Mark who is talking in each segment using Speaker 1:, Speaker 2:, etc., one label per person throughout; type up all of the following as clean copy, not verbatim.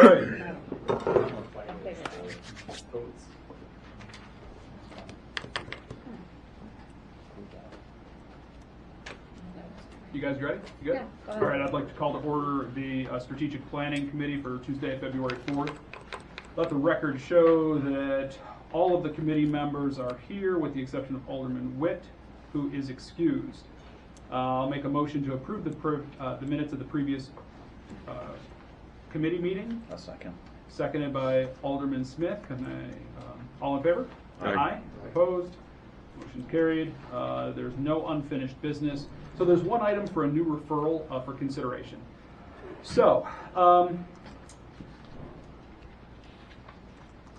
Speaker 1: right. You guys ready? You good?
Speaker 2: Yeah, go ahead.
Speaker 1: All right, I'd like to call to order the Strategic Planning Committee for Tuesday, February 4th. Let the record show that all of the committee members are here with the exception of Alderman Witte, who is excused. I'll make a motion to approve the minutes of the previous committee meeting.
Speaker 3: A second.
Speaker 1: Seconded by Alderman Smith. Can I, all in favor?
Speaker 3: Aye.
Speaker 1: Opposed? Motion carried. There's no unfinished business. So there's one item for a new referral for consideration. So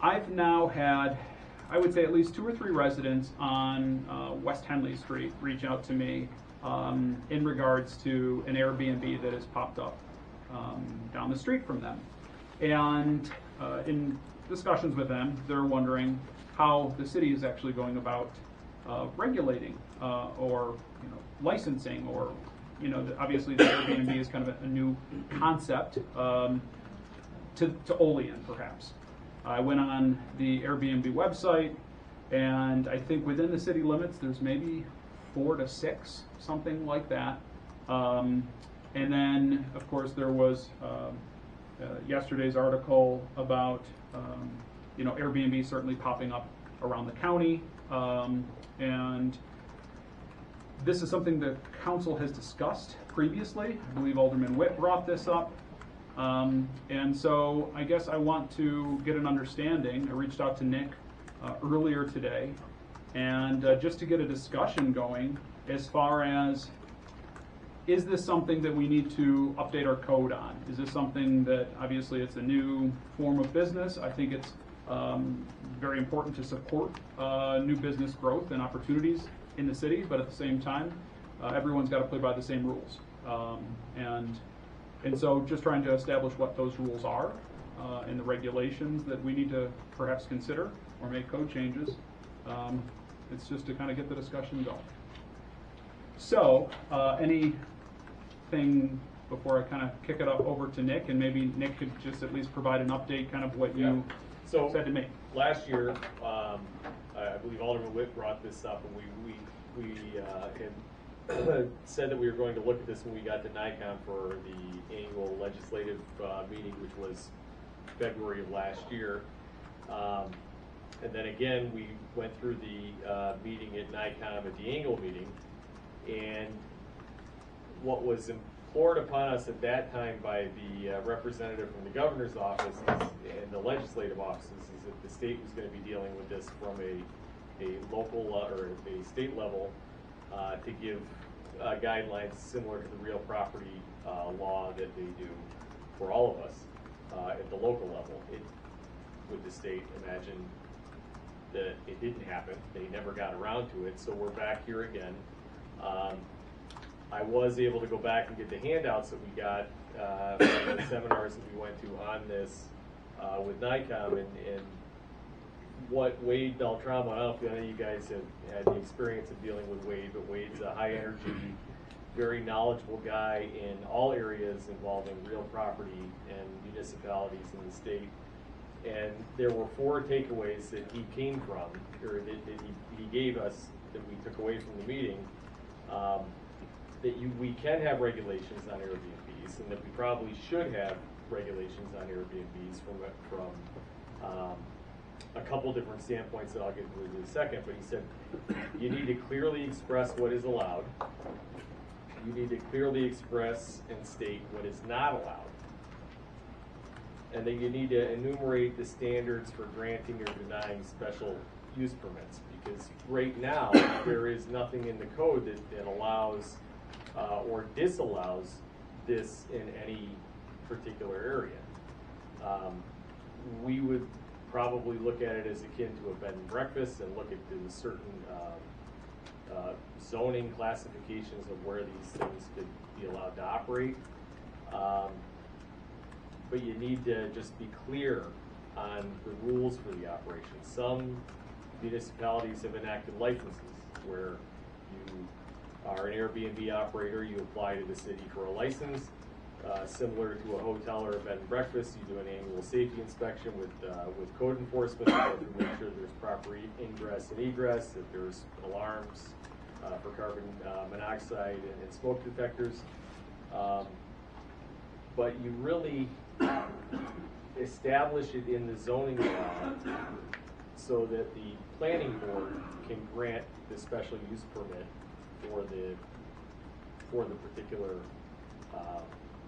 Speaker 1: I've now had, I would say, at least 2 or 3 residents on West Henley Street reach out to me in regards to an Airbnb that has popped up down the street from them. And in discussions with them, they're wondering how the city is actually going about regulating or licensing, or obviously the Airbnb is kind of a new concept to Olean, perhaps. I went on the Airbnb website, and I think within the city limits there's maybe 4 to 6, something like that. And then, of course, there was yesterday's article about Airbnb certainly popping up around the county, and this is something the council has discussed previously. I believe Alderman Witte brought this up. And so I guess I want to get an understanding. I reached out to Nick earlier today, and just to get a discussion going as far as, is this something that we need to update our code on? Is this something that, obviously it's a new form of business. I think it's very important to support new business growth and opportunities in the city, but at the same time, everyone's got to play by the same rules. And so just trying to establish what those rules are and the regulations that we need to perhaps consider or make code changes. It's just to kind of get the discussion going. So anything before I kind of kick it up over to Nick, and maybe Nick could just at least provide an update, kind of what you said to me.
Speaker 4: Last year, I believe Alderman Witte brought this up, and we had said that we were going to look at this when we got to NICOM for the annual legislative meeting, which was February of last year. And then again, we went through the meeting at NICOM at the annual meeting, and what was implored upon us at that time by the representative from the governor's office and the legislative offices is that the state was going to be dealing with this from a local or a state level to give guidelines similar to the real property law that they do for all of us at the local level. With the state, imagine that it didn't happen. They never got around to it, so we're back here again. I was able to go back and get the handouts that we got from the seminars that we went to on this with NICOM, and what Wade Beltramo, I don't know if any of you guys have had the experience of dealing with Wade, but Wade's a high energy, very knowledgeable guy in all areas involving real property and municipalities in the state. And there were 4 takeaways that he came from, or that he gave us, that we took away from the meeting. That we can have regulations on Airbnbs, and that we probably should have regulations on Airbnbs from a couple different standpoints that I'll get into in a second. But he said you need to clearly express what is allowed. You need to clearly express and state what is not allowed. And then you need to enumerate the standards for granting or denying special use permits, because right now there is nothing in the code that allows or disallows this in any particular area. We would probably look at it as akin to a bed and breakfast and look at the certain zoning classifications of where these things could be allowed to operate. But you need to just be clear on the rules for the operation. Some municipalities have enacted licenses where you are an Airbnb operator, you apply to the city for a license, Similar to a hotel or a bed and breakfast, you do an annual safety inspection with code enforcement to make sure there's proper ingress and egress, that there's alarms for carbon monoxide and smoke detectors. But you really establish it in the zoning law so that the planning board can grant the special use permit for the particular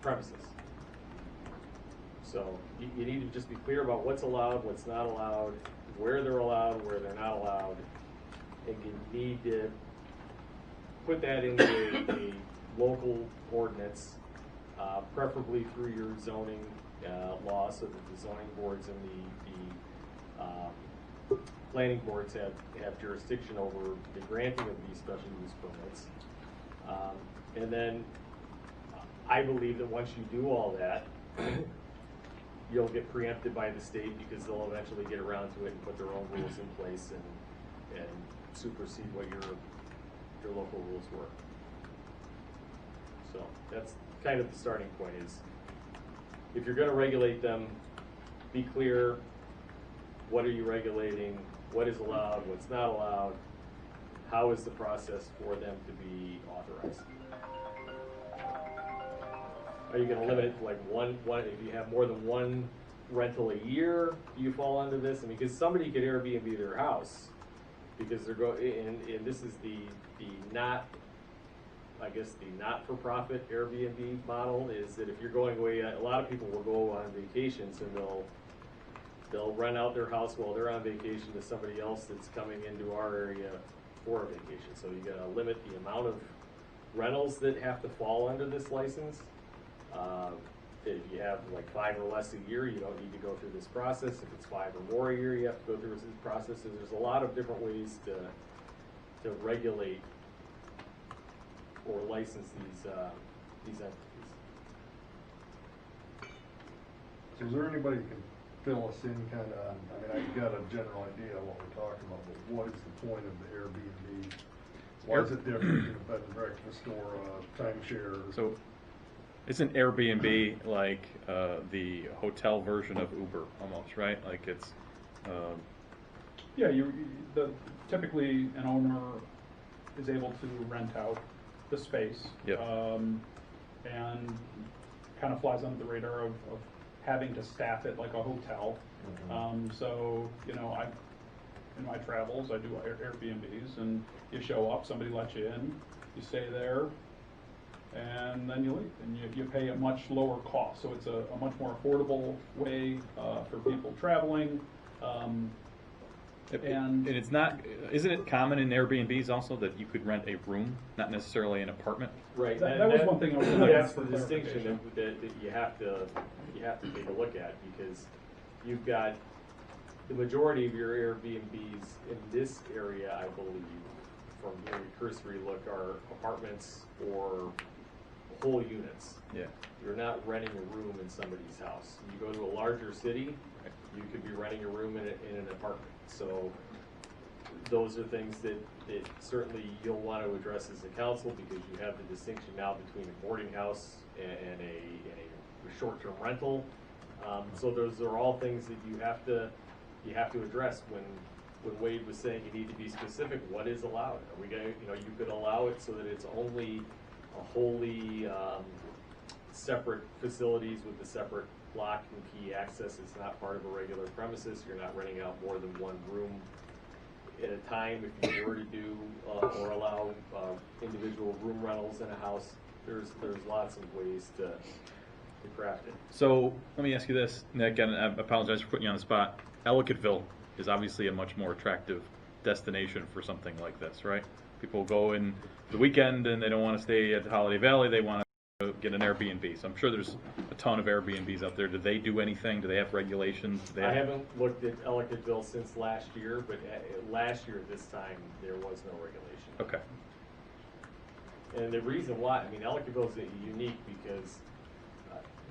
Speaker 4: premises. So you need to just be clear about what's allowed, what's not allowed, where they're allowed, where they're not allowed, and you need to put that into a local ordinance, preferably through your zoning law, so that the zoning boards and the planning boards have jurisdiction over the granting of these special use permits. And then I believe that once you do all that, you'll get preempted by the state because they'll eventually get around to it and put their own rules in place and supersede what your local rules were. So that's kind of the starting point. Is if you're going to regulate them, be clear. What are you regulating? What is allowed? What's not allowed? How is the process for them to be authorized? Are you going to limit it to like one? If you have more than one rental a year, do you fall under this? I mean, because somebody could Airbnb their house because they're going, and this is the not, I guess the not-for-profit Airbnb model is that if you're going away, a lot of people will go on vacations and they'll rent out their house while they're on vacation to somebody else that's coming into our area for a vacation. So you got to limit the amount of rentals that have to fall under this license. If you have like 5 or less a year, you don't need to go through this process. If it's 5 or more a year, you have to go through this process. So there's a lot of different ways to regulate or license these entities.
Speaker 2: So is there anybody who can fill us in kind of, I mean, I got a general idea of what we're talking about, but what is the point of the Airbnb? Why is it different than a bed and breakfast or a timeshare?
Speaker 3: So isn't Airbnb like the hotel version of Uber almost, right? Like it's...
Speaker 1: Yeah, typically an owner is able to rent out the space,
Speaker 3: Yep.
Speaker 1: And kind of flies under the radar of having to staff it like a hotel.
Speaker 2: Mm-hmm.
Speaker 1: So, you know, in my travels, I do Airbnbs, and you show up, somebody lets you in, you stay there, and then you leave, and you pay a much lower cost. So it's a much more affordable way for people traveling.
Speaker 3: And it's not, isn't it common in Airbnbs also that you could rent a room, not necessarily an apartment?
Speaker 4: Right.
Speaker 1: That was one thing I was going to ask
Speaker 4: That's
Speaker 1: for
Speaker 4: the distinction
Speaker 1: clarification.
Speaker 4: that you have to take a look at, because you've got the majority of your Airbnbs in this area, I believe, from doing a cursory look, are apartments or whole units.
Speaker 3: Yeah.
Speaker 4: You're not renting a room in somebody's house. You go to a larger city, you could be renting a room in an apartment. So those are things that certainly you'll want to address as a council, because you have the distinction now between a boarding house and a short-term rental. So those are all things that you have to address. When Wade was saying you need to be specific, what is allowed? Are we going to, you could allow it so that it's only a wholly separate facilities with the separate lock and key access. It's not part of a regular premises. You're not renting out more than one room at a time. If you were to do or allow individual room rentals in a house, there's lots of ways to craft it.
Speaker 3: So let me ask you this, Nick, and I apologize for putting you on the spot. Ellicottville is obviously a much more attractive destination for something like this, right? People go in for the weekend and they don't want to stay at Holiday Valley. They want to get an Airbnb. So I'm sure there's a ton of Airbnbs out there. Do they do anything? Do they have regulations?
Speaker 4: I haven't looked at Ellicottville since last year, but last year at this time there was no regulation.
Speaker 3: Okay.
Speaker 4: And the reason why, I mean, Ellicottville is unique because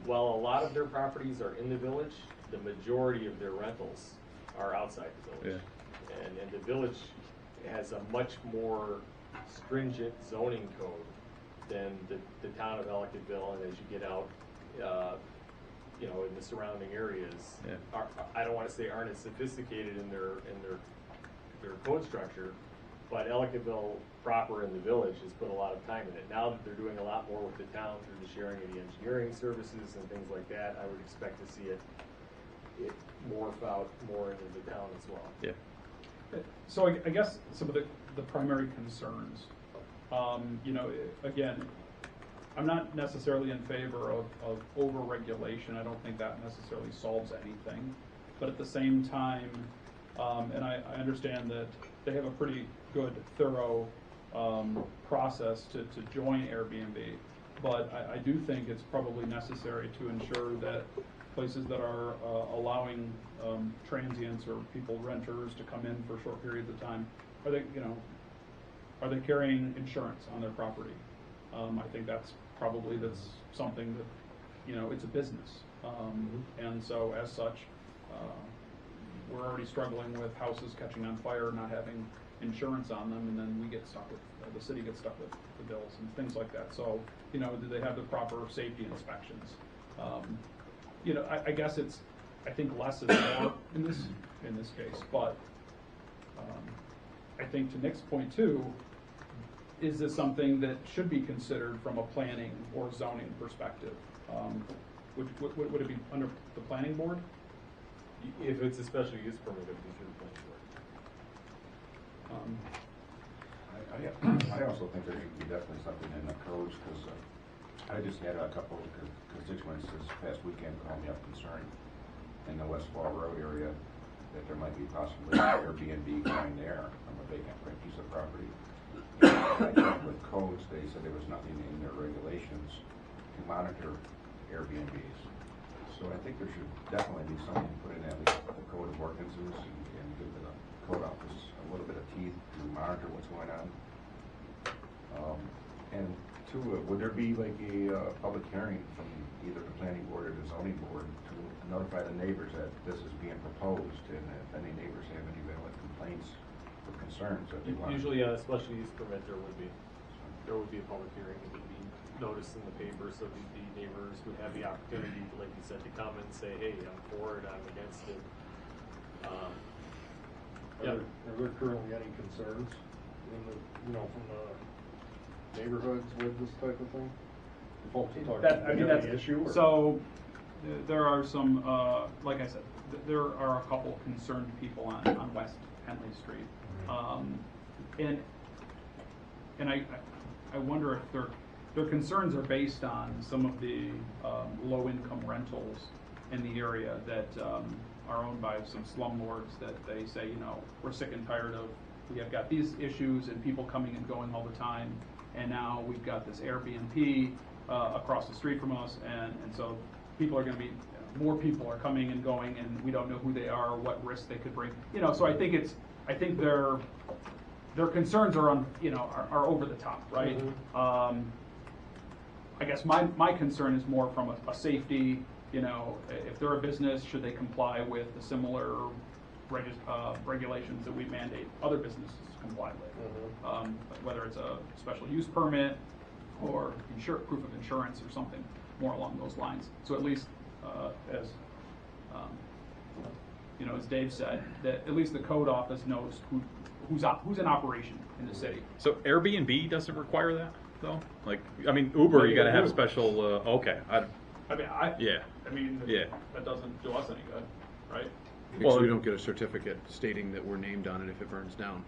Speaker 4: while a lot of their properties are in the village, the majority of their rentals are outside the village. Yeah. And the village has a much more stringent zoning code than the town of Ellicottville, and as you get out you know, in the surrounding areas,
Speaker 3: Yeah.
Speaker 4: I don't want to say aren't as sophisticated in their code structure, but Ellicottville proper in the village has put a lot of time in it. Now that they're doing a lot more with the town through the sharing of the engineering services and things like that, I would expect to see it morph out more into the town as well.
Speaker 3: Yeah.
Speaker 1: So I guess some of the primary concerns, you know, again, I'm not necessarily in favor of over-regulation. I don't think that necessarily solves anything. But at the same time, and I understand that they have a pretty good, thorough process to join Airbnb. But I do think it's probably necessary to ensure that places that are allowing transients or people, renters, to come in for short periods of time, are they carrying insurance on their property? I think that's something that, you know, it's a business. And so as such, we're already struggling with houses catching on fire, not having insurance on them, and then we get stuck with, the city gets stuck with the bills and things like that. So, you know, do they have the proper safety inspections? You know, I guess I think less is more in this case, but I think to Nick's point too, is this something that should be considered from a planning or zoning perspective? Would it be under the planning board?
Speaker 4: If it's a special use permit, it would be through the planning board.
Speaker 5: I also think there should be definitely something in the codes, because I just had a couple of constituents this past weekend call me up concerned in the West Fall Road area that there might be possibly Airbnb going there from a vacant piece of property. And I checked with codes, they said there was nothing in their regulations to monitor Airbnbs. So I think there should definitely be something put in at least the code of ordinances and give the code office a little bit of teeth to monitor what's going on. And two, would there be like a public hearing from either the planning board or the zoning board to notify the neighbors that this is being proposed, and if any neighbors have any valid complaints or concerns that they want?
Speaker 4: Usually on a special use permit, there would be a public hearing. It would be noticed in the paper, so the neighbors would have the opportunity, like you said, to come and say, hey, I'm for it, I'm against it.
Speaker 2: Are there currently any concerns in the, you know, from the neighborhoods with this type of thing? Folks talking about the issue? Or?
Speaker 1: So there are some, like I said, there are a couple concerned people on West Henley Street, and I wonder if their concerns are based on some of the low-income rentals in the area that are owned by some slumlords that they say, you know, we're sick and tired of. We have got these issues and people coming and going all the time, and now we've got this Airbnb across the street from us, and so people are going to be, more people are coming and going, and we don't know who they are, what risks they could bring. You know, so I think their concerns are are over the top, right? Mm-hmm. I guess my concern is more from a safety. You know, if they're a business, should they comply with the similar regulations that we mandate other businesses comply with? Mm-hmm. Whether it's a special use permit or proof of insurance or something more along those lines. So at least, as you know, as Dave said, that at least the code office knows who's in operation in the city.
Speaker 3: So Airbnb doesn't require that, though? Like, I mean, Uber, you got to have special. Okay.
Speaker 1: That doesn't do us any good, right?
Speaker 6: Well, we don't get a certificate stating that we're named on it if it burns down.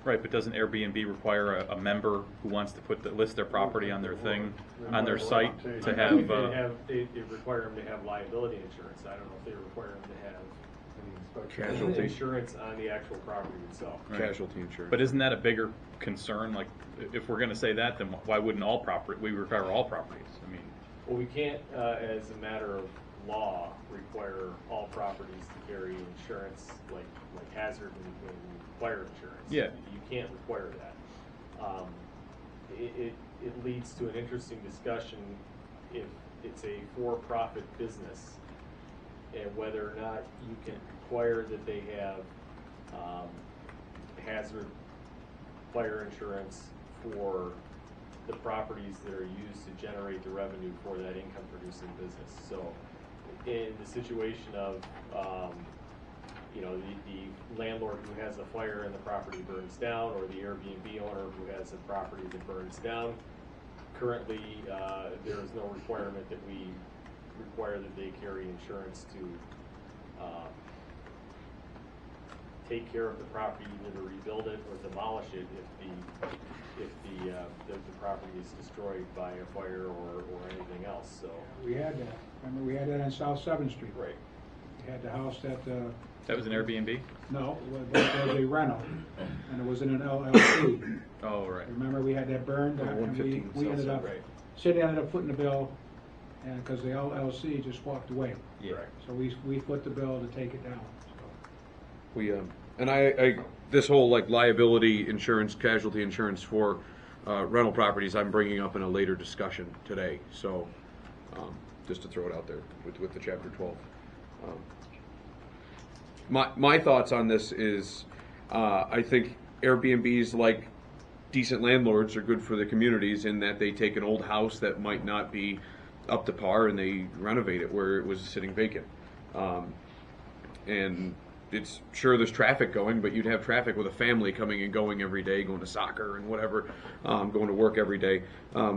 Speaker 3: Right, but doesn't Airbnb require a member who wants to list their property on their thing, on their site, to have?
Speaker 4: They require them to have liability insurance. I don't know if they require them to have
Speaker 6: casualty
Speaker 4: insurance on the actual property itself.
Speaker 3: Right.
Speaker 6: Casualty insurance.
Speaker 3: But isn't that a bigger concern? Like, if we're going to say that, then why wouldn't we require all properties? I mean,
Speaker 4: well, we can't, as a matter of law, require all properties to carry insurance, like hazard and fire insurance.
Speaker 3: Yeah.
Speaker 4: You can't require that. It leads to an interesting discussion if it's a for-profit business and whether or not you can require that they have hazard fire insurance for the properties that are used to generate the revenue for that income producing business. So in the situation of, you know, the landlord who has a fire and the property burns down, or the Airbnb owner who has a property that burns down, currently there is no requirement that we require that they carry insurance to take care of the property, either to rebuild it or demolish it if the property is destroyed by a fire or anything else. So
Speaker 7: We had that. Remember, we had that on South 7th Street.
Speaker 4: right.
Speaker 7: We had the house that,
Speaker 3: That was an Airbnb?
Speaker 7: no, it was a rental, and it was in an LLC.
Speaker 3: Oh, right.
Speaker 7: Remember, we had that burned,
Speaker 6: Oh,
Speaker 7: and
Speaker 6: 115
Speaker 7: we ended up,
Speaker 4: Right.
Speaker 7: city ended up footing the bill, and because the LLC just walked away.
Speaker 3: Yeah.
Speaker 7: So we foot the bill to take it down. So.
Speaker 6: We and I this whole like liability insurance, casualty insurance for rental properties, I'm bringing up in a later discussion today. So just to throw it out there with the Chapter 12. My thoughts on this is I think Airbnbs, like decent landlords, are good for the communities in that they take an old house that might not be up to par and they renovate it where it was sitting vacant. And it's sure there's traffic going, but you'd have traffic with a family coming and going every day, going to soccer and whatever, going to work every day,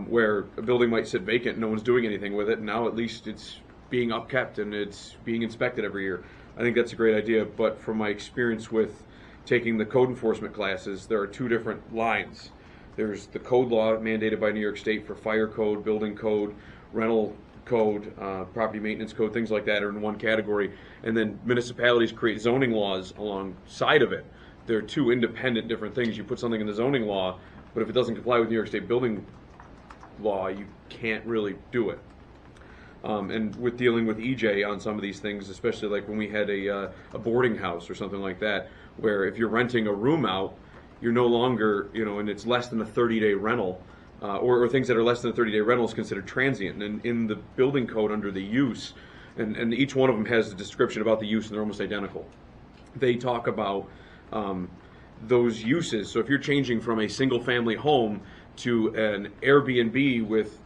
Speaker 6: where a building might sit vacant and no one's doing anything with it. And now at least it's being upkept and it's being inspected every year. I think that's a great idea, but from my experience with taking the code enforcement classes, there are two different lines. There's the code law mandated by New York State for fire code, building code, rental code, property maintenance code, things like that are in one category. And then municipalities create zoning laws alongside of it. They're two independent different things. You put something in the zoning law, but if it doesn't comply with New York State building law, you can't really do it. And with dealing with EJ on some of these things, especially like when we had a boarding house or something like that, where if you're renting a room out, you're no longer, and it's less than a 30-day rental, or things that are less than a 30-day rental is considered transient. And in the building code under the use, and each one of them has a description about the use, and they're almost identical. They talk about those uses. So if you're changing from a single-family home to an Airbnb with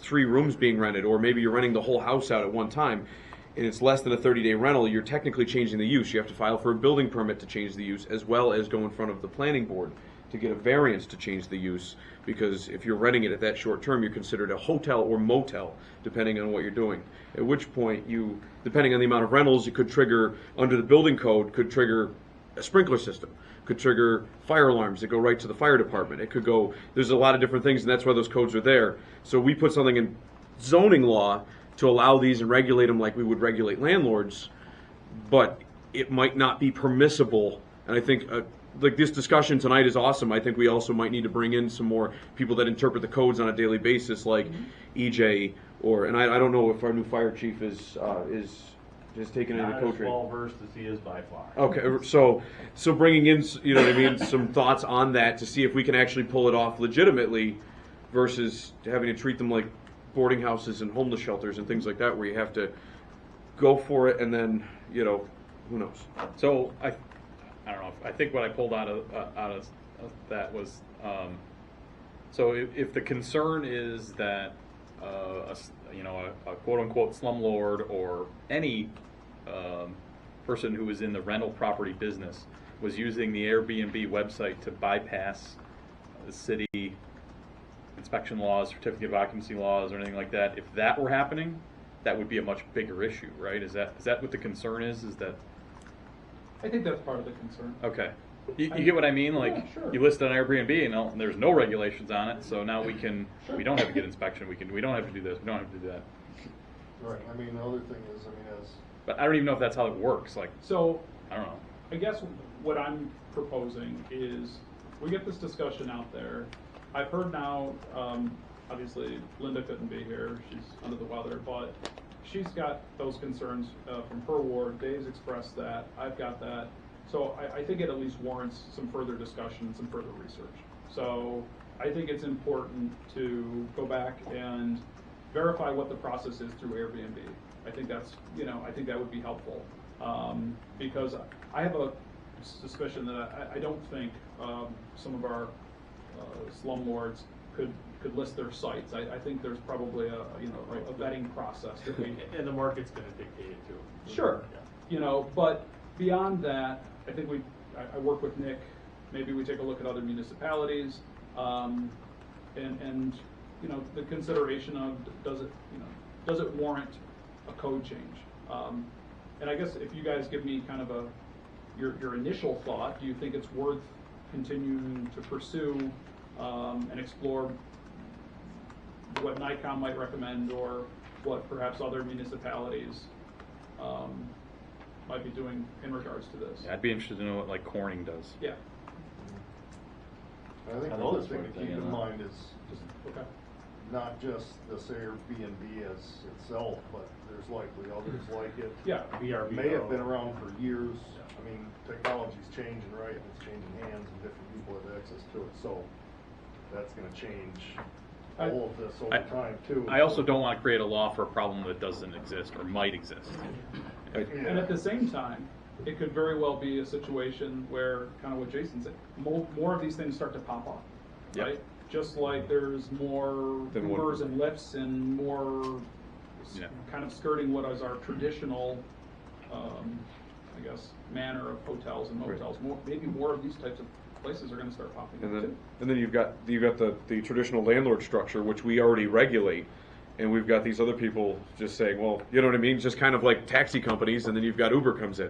Speaker 6: 3 rooms being rented, or maybe you're renting the whole house out at one time, and it's less than a 30-day rental, you're technically changing the use. You have to file for a building permit to change the use, as well as go in front of the planning board to get a variance to change the use, because if you're renting it at that short term, you're considered a hotel or motel, depending on what you're doing. At which point, you, depending on the amount of rentals, you could trigger, under the building code, could trigger a sprinkler system, could trigger fire alarms that go right to the fire department. It could go, there's a lot of different things, and that's why those codes are there. So we put something in zoning law to allow these and regulate them like we would regulate landlords, but it might not be permissible. And I think like this discussion tonight is awesome. I think we also might need to bring in some more people that interpret the codes on a daily basis, like EJ, and I don't know if our new fire chief is taken into code training.
Speaker 8: Not as well versed as he is by far.
Speaker 6: Okay, so bringing in, what I mean, some thoughts on that to see if we can actually pull it off legitimately, versus having to treat them like boarding houses and homeless shelters and things like that, where you have to go for it and then, who knows.
Speaker 3: So I don't know. I think what I pulled out of that was, so if the concern is that a quote unquote slumlord or any person who is in the rental property business was using the Airbnb website to bypass the city inspection laws, certificate of occupancy laws, or anything like that, if that were happening, that would be a much bigger issue, right? Is that what the concern is? Is that?
Speaker 1: I think that's part of the concern.
Speaker 3: Okay. You get what I mean? Like,
Speaker 1: Yeah, sure.
Speaker 3: you list it on Airbnb and there's no regulations on it, so now we don't have to get inspection, we don't have to do this, we don't have to do that.
Speaker 2: Right, I mean, the other thing is, as
Speaker 3: But I don't even know if that's how it works, like,
Speaker 1: So
Speaker 3: I don't know.
Speaker 1: I guess what I'm proposing is we get this discussion out there. I've heard now, obviously Linda couldn't be here, she's under the weather, but she's got those concerns from her ward. Dave's expressed that, I've got that. So I think it at least warrants some further discussion, some further research. So I think it's important to go back and verify what the process is through Airbnb. I think that's, I think that would be helpful. Because I have a suspicion that I don't think some of our slumlords could could list their sites. I think there's probably a vetting process that we.
Speaker 4: And the market's gonna dictate it too.
Speaker 1: Sure.
Speaker 4: Yeah.
Speaker 1: But beyond that, I think I work with Nick. Maybe we take a look at other municipalities, and the consideration of does it warrant a code change? And I guess if you guys give me kind of your initial thought, do you think it's worth continuing to pursue and explore what NICOM might recommend, or what perhaps other municipalities might be doing in regards to this?
Speaker 3: Yeah, I'd be interested to know what like Corning does.
Speaker 1: Yeah.
Speaker 2: I think
Speaker 4: I
Speaker 2: the
Speaker 4: know
Speaker 2: other
Speaker 4: this
Speaker 2: thing
Speaker 4: one
Speaker 2: to
Speaker 4: thing,
Speaker 2: keep in
Speaker 4: yeah.
Speaker 2: mind is
Speaker 1: Okay.
Speaker 2: not just this Airbnb as itself, but there's likely others like it.
Speaker 1: Yeah.
Speaker 4: VRBO.
Speaker 2: May have been around for years. I mean, technology's changing, right? And it's changing hands and different people have access to it. So that's gonna change all of this over time too.
Speaker 3: I also don't want to create a law for a problem that doesn't exist or might exist.
Speaker 1: And at the same time, it could very well be a situation where, kind of what Jason said, more of these things start to pop up,
Speaker 3: Yep.
Speaker 1: right? Just like there's more
Speaker 6: Then what-
Speaker 1: Ubers and Lyfts and more
Speaker 3: Yeah.
Speaker 1: kind of skirting what is our traditional, I guess, manner of hotels and motels. Maybe more of these types of places are going to start popping up too.
Speaker 6: And then you've got the traditional landlord structure, which we already regulate, and we've got these other people just saying, well, you know what I mean, just kind of like taxi companies, and then you've got Uber comes in.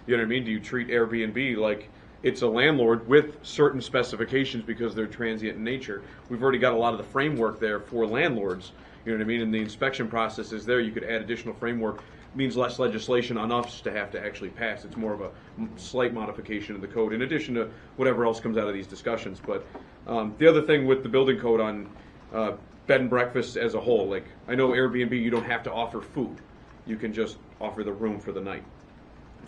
Speaker 6: You know what I mean? Do you treat Airbnb like it's a landlord with certain specifications because they're transient in nature? We've already got a lot of the framework there for landlords. You know what I mean? And the inspection process is there. You could add additional framework. Means less legislation on us to have to actually pass. It's more of a slight modification of the code, in addition to whatever else comes out of these discussions. But the other thing with the building code on bed and breakfast as a whole, like I know Airbnb, you don't have to offer food. You can just offer the room for the night.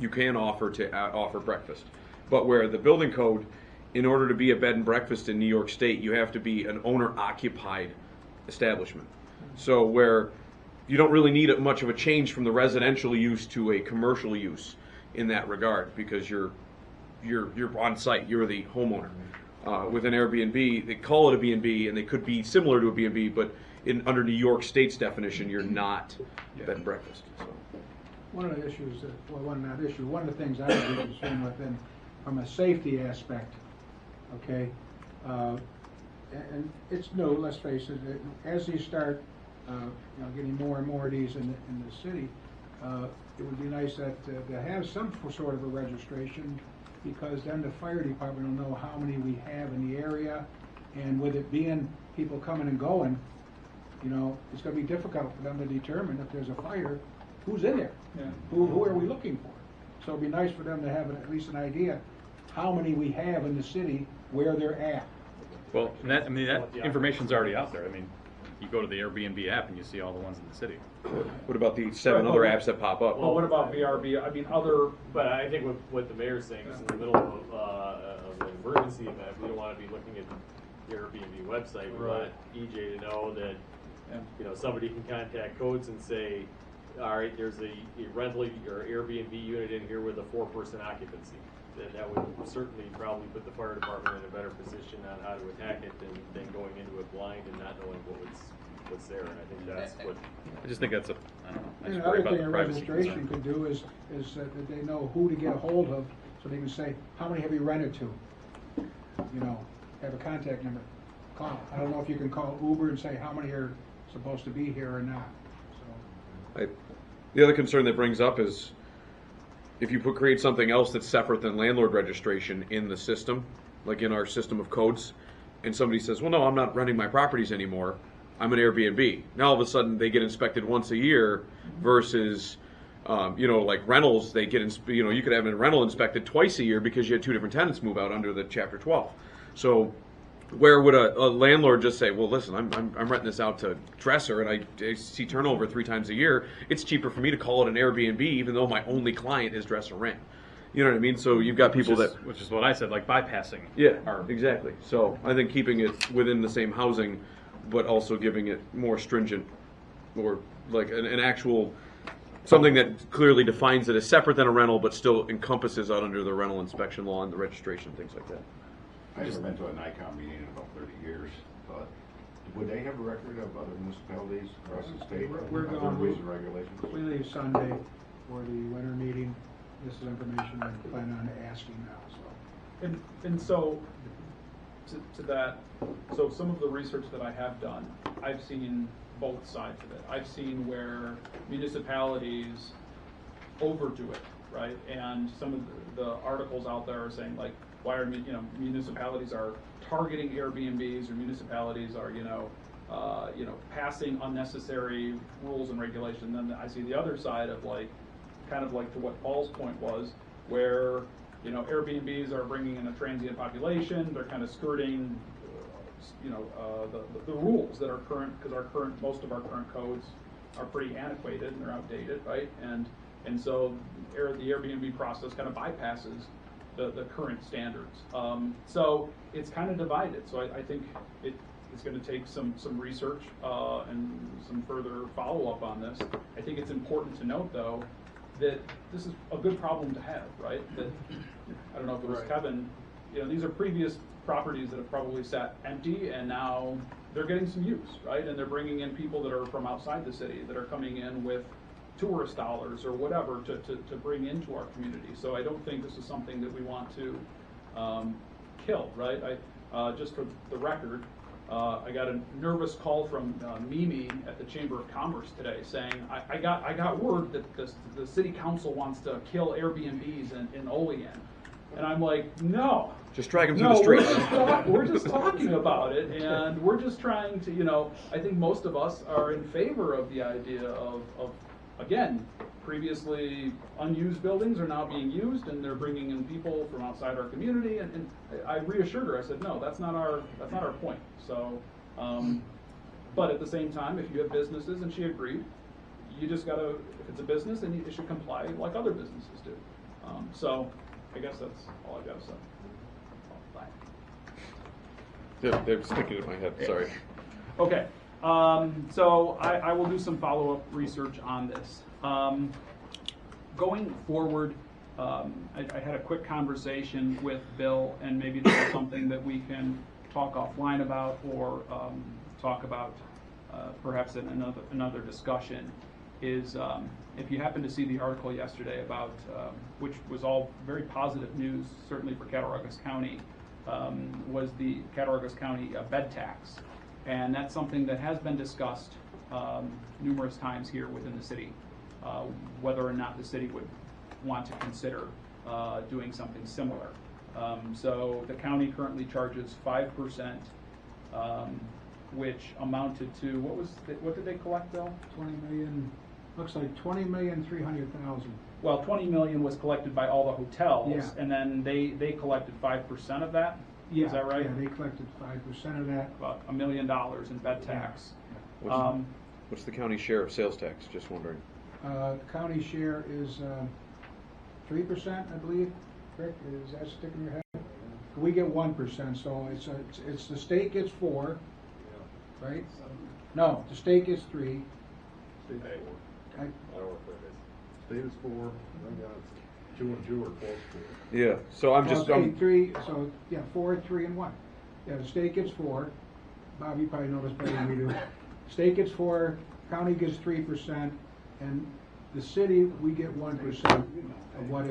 Speaker 6: You can offer offer breakfast. But where the building code, in order to be a bed and breakfast in New York State, you have to be an owner-occupied establishment. So where you don't really need much of a change from the residential use to a commercial use in that regard, because you're on site, you're the homeowner. With an Airbnb, they call it a B&B, and they could be similar to a B&B, but under New York State's definition, you're not bed and breakfast. So.
Speaker 7: One of the issues, one of the things I would be concerned with, and from a safety aspect, okay, and it's new, let's face it, as you start getting more and more of these in the city, it would be nice to have some sort of a registration, because then the fire department will know how many we have in the area, and with it being people coming and going, it's going to be difficult for them to determine if there's a fire, who's in there, who are we looking for. So it'd be nice for them to have at least an idea how many we have in the city, where they're at.
Speaker 3: Well, that information's already out there. I mean, you go to the Airbnb app and you see all the ones in the city.
Speaker 6: What about the 7 other apps that pop up?
Speaker 1: Well, what about VRB? I mean, other.
Speaker 4: But I think what the mayor's saying is in the middle of an emergency event, we don't want to be looking at the Airbnb website. We want EJ to know that somebody can contact codes and say, all right, there's a rental or Airbnb unit in here with a 4-person occupancy. Then that would certainly probably put the fire department in a better position on how to attack it than going into it blind and not knowing what's there. And I think that's what.
Speaker 3: I just think that's I don't know. I
Speaker 7: And
Speaker 3: just
Speaker 7: another
Speaker 3: worry about
Speaker 7: thing
Speaker 3: the
Speaker 7: a
Speaker 3: privacy
Speaker 7: registration
Speaker 3: concern.
Speaker 7: could do is that they know who to get a hold of, so they can say, how many have you rented to? Have a contact number. Call. I don't know if you can call Uber and say how many are supposed to be here or not. So.
Speaker 6: The other concern that brings up is if you create something else that's separate than landlord registration in the system, like in our system of codes, and somebody says, well, no, I'm not renting my properties anymore, I'm an Airbnb. Now all of a sudden they get inspected once a year versus, like rentals, they get, you could have a rental inspected twice a year because you had 2 different tenants move out under the Chapter 12. So where would a landlord just say, well, listen, I'm renting this out to Dresser and I see turnover 3 times a year. It's cheaper for me to call it an Airbnb even though my only client is Dresser Rent. You know what I mean? So you've got people
Speaker 3: which is what I said, like bypassing.
Speaker 6: Yeah, exactly. So I think keeping it within the same housing, but also giving it more stringent, or like an actual, something that clearly defines it as separate than a rental, but still encompasses out under the rental inspection law and the registration, things like that.
Speaker 5: I haven't been to a NICOM meeting in about 30 years, but Would they have a record of other municipalities across the state?
Speaker 7: We're
Speaker 5: of their
Speaker 7: going-
Speaker 5: rules and regulations?
Speaker 7: We leave Sunday for the winter meeting. This is information I plan on asking now, so.
Speaker 1: And so, to that, so some of the research that I have done, I've seen both sides of it. I've seen where municipalities overdo it, right? And some of the articles out there are saying like, why are municipalities are targeting Airbnbs, or municipalities are passing unnecessary rules and regulations. And then I see the other side of like, kind of like to what Paul's point was, where Airbnbs are bringing in a transient population. They're kind of skirting, the rules that are current, because most of our current codes are pretty antiquated and they're outdated, right? And so the Airbnb process kind of bypasses the current standards. So it's kind of divided. So I think it's going to take some research and some further follow-up on this. I think it's important to note, though, that this is a good problem to have, right? That, I don't know if it was
Speaker 2: Right.
Speaker 1: Kevin, these are previous properties that have probably sat empty, and now they're getting some use, right? And they're bringing in people that are from outside the city, that are coming in with tourist dollars or whatever to bring into our community. So I don't think this is something that we want to kill, right? Just for the record, I got a nervous call from Mimi at the Chamber of Commerce today saying, I got word that the city council wants to kill Airbnbs in Olean. And I'm like, no.
Speaker 6: Just drag them through the streets.
Speaker 1: We're just talking about it, and we're just trying to, I think most of us are in favor of the idea of again, previously unused buildings are now being used, and they're bringing in people from outside our community. And I reassured her. I said, no, that's not our point. So, but at the same time, if you have businesses, and she agreed, you just gotta, if it's a business, then it should comply like other businesses do. So, I guess that's all I gotta say.
Speaker 6: Yeah, they're sticking in my head. Sorry.
Speaker 1: Okay. So I will do some follow-up research on this. Going forward, I had a quick conversation with Bill, and maybe this is something that we can talk offline about, or talk about perhaps in another discussion, is if you happen to see the article yesterday about, which was all very positive news, certainly for Cattaraugus County, was the Cattaraugus County bed tax. And that's something that has been discussed numerous times here within the city, whether or not the city would want to consider doing something similar. So the county currently charges 5%, which amounted to, what did they collect, Bill?
Speaker 7: 20 million, looks like 20,300,000.
Speaker 1: Well, 20 million was collected by all the hotels,
Speaker 7: Yeah.
Speaker 1: and then they collected 5% of that.
Speaker 7: Yeah,
Speaker 1: Is that right?
Speaker 7: Yeah, they collected 5% of that.
Speaker 1: About $1 million in bed tax.
Speaker 6: What's the county share of sales tax? Just wondering.
Speaker 7: The county share is 3%, I believe. Rick, is that sticking in your head? We get 1%, so it's the state gets 4, right? No, the state gets 3.
Speaker 2: State's
Speaker 4: Hey.
Speaker 2: 4.
Speaker 4: I don't know what that is.
Speaker 2: State is 4, I got it's 2 and 2 are close to it.
Speaker 6: Yeah. So I'm just. I'm,
Speaker 7: 3, so yeah, 4, 3, and 1. Yeah, the state gets 4. Bob, you probably know this better than we do. State gets 4, county gets 3%, and the city, we get 1% of what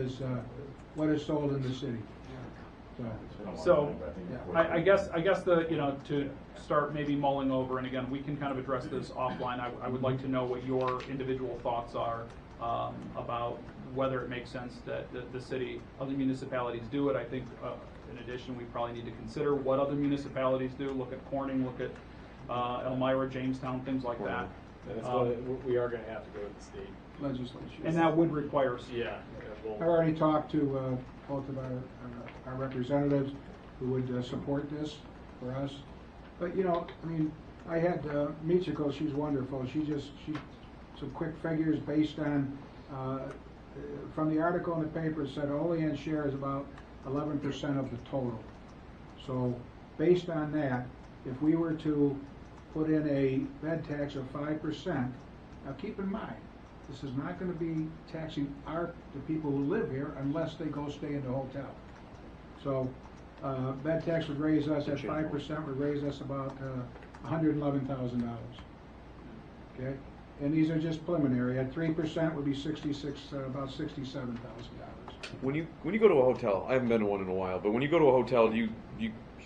Speaker 7: is sold in the city.
Speaker 1: So,
Speaker 7: yeah.
Speaker 1: I guess the, to start maybe mulling over, and again, we can kind of address this offline. I would like to know what your individual thoughts are about whether it makes sense that the city, other municipalities do it. I think, in addition, we probably need to consider what other municipalities do. Look at Corning, look at Elmira, Jamestown, things like that.
Speaker 4: And it's we are going to have to go to the state.
Speaker 7: Legislation.
Speaker 1: And that would require.
Speaker 4: Yeah.
Speaker 7: I've already talked to both of our representatives who would support this for us. But I had Michiko. She's wonderful. She some quick figures based on from the article in the paper. It said Olean's share is about 11% of the total. So based on that, if we were to put in a bed tax of 5%, now keep in mind, this is not going to be taxing the people who live here unless they go stay in the hotel. So bed tax would raise us at 5%, would raise us about $111,000. Okay, and these are just preliminary. At 3% would be about $67,000.
Speaker 6: When you go to a hotel, I haven't been to one in a while, but when you go to a hotel,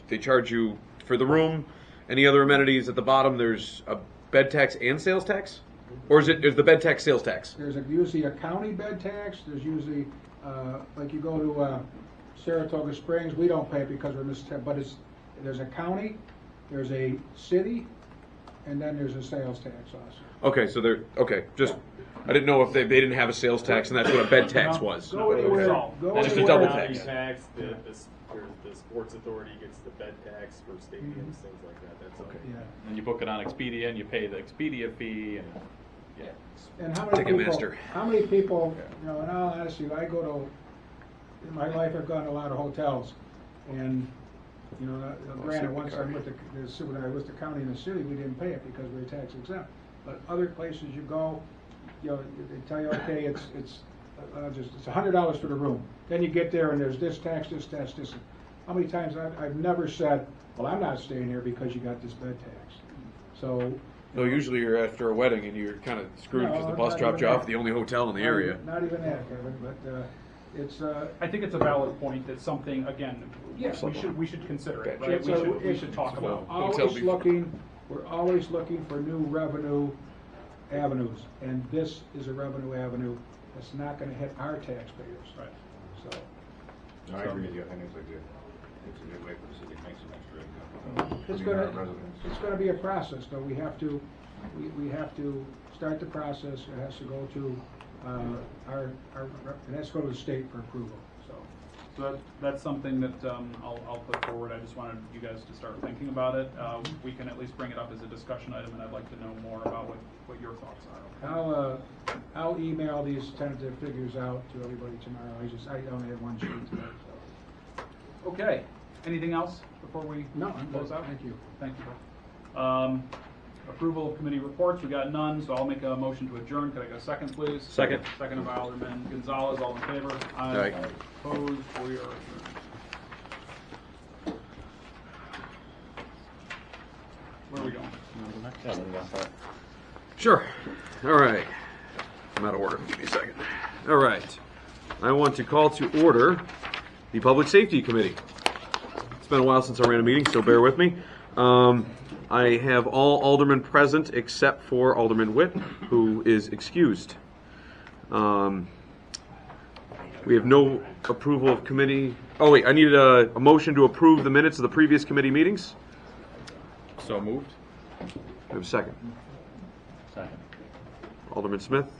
Speaker 6: they charge you for the room, any other amenities at the bottom. There's a bed tax and sales tax, or is the bed tax sales tax?
Speaker 7: There's usually a county bed tax. There's usually like you go to Saratoga Springs, we don't pay it because we're but there's a county, there's a city, and then there's a sales tax also.
Speaker 6: Okay, so I didn't know if they didn't have a sales tax and that's what a bed tax was.
Speaker 7: Go anywhere.
Speaker 6: That's just a double
Speaker 4: County
Speaker 6: tax.
Speaker 4: The sports authority gets the bed tax for stadiums, things like that. That's okay.
Speaker 7: Yeah.
Speaker 3: And you book it on Expedia, and you pay the Expedia fee, and yeah.
Speaker 7: And how many
Speaker 6: Ticketmaster.
Speaker 7: people, in all honesty, in my life I've gone to a lot of hotels, and, granted, once I'm when I was the county and the city, we didn't pay it because we were tax exempt. But other places you go, they tell you, okay, it's $100 for the room. Then you get there and there's this tax, this tax, this. How many times I've never said, well, I'm not staying here because you got this bed tax. So.
Speaker 6: No, usually you're after a wedding and you're kind of screwed because the bus
Speaker 7: not
Speaker 6: dropped
Speaker 7: even
Speaker 6: you off
Speaker 7: that.
Speaker 6: the only hotel in the area.
Speaker 7: Not even that, Kevin, but it's.
Speaker 1: I think it's a valid point. It's something, again,
Speaker 7: Yeah.
Speaker 1: we should consider it,
Speaker 6: Gotcha.
Speaker 1: right? We should talk
Speaker 6: Well,
Speaker 1: about.
Speaker 7: We're always looking for new revenue avenues, and this is a revenue avenue that's not gonna hit our taxpayers.
Speaker 1: Right.
Speaker 7: So,
Speaker 5: No, I agree with you. I think it's a good way for the city to make some extra income.
Speaker 7: it's
Speaker 5: I mean, our
Speaker 7: gonna,
Speaker 5: residents.
Speaker 7: it's gonna be a process, though. We have to start the process. It has to go to, it has to go to the state for approval, so.
Speaker 1: So that's something that I'll put forward. I just wanted you guys to start thinking about it. We can at least bring it up as a discussion item, and I'd like to know more about what your thoughts are.
Speaker 7: I'll email these tentative figures out to everybody tomorrow. I only have one sheet today, so.
Speaker 1: Okay. Anything else before we
Speaker 7: No, I'm
Speaker 1: close
Speaker 7: good.
Speaker 1: out?
Speaker 7: Thank you.
Speaker 1: Thank you. Approval of committee reports. We got none, so I'll make a motion to adjourn. Could I get a second, please?
Speaker 3: Second.
Speaker 1: Second by Alderman Gonzalez. All in favor?
Speaker 6: Aye.
Speaker 1: Opposed? We are adjourned. Where are we going?
Speaker 6: Sure. All right. I'm out of order. Give me a second. All right. I want to call to order the Public Safety Committee. It's been a while since I ran a meeting, so bear with me. I have all aldermen present except for Alderman Witte, who is excused. We have no approval of committee. Oh wait, I needed a motion to approve the minutes of the previous committee meetings.
Speaker 3: So moved.
Speaker 6: I have a second.
Speaker 3: Second.
Speaker 6: Alderman Smith.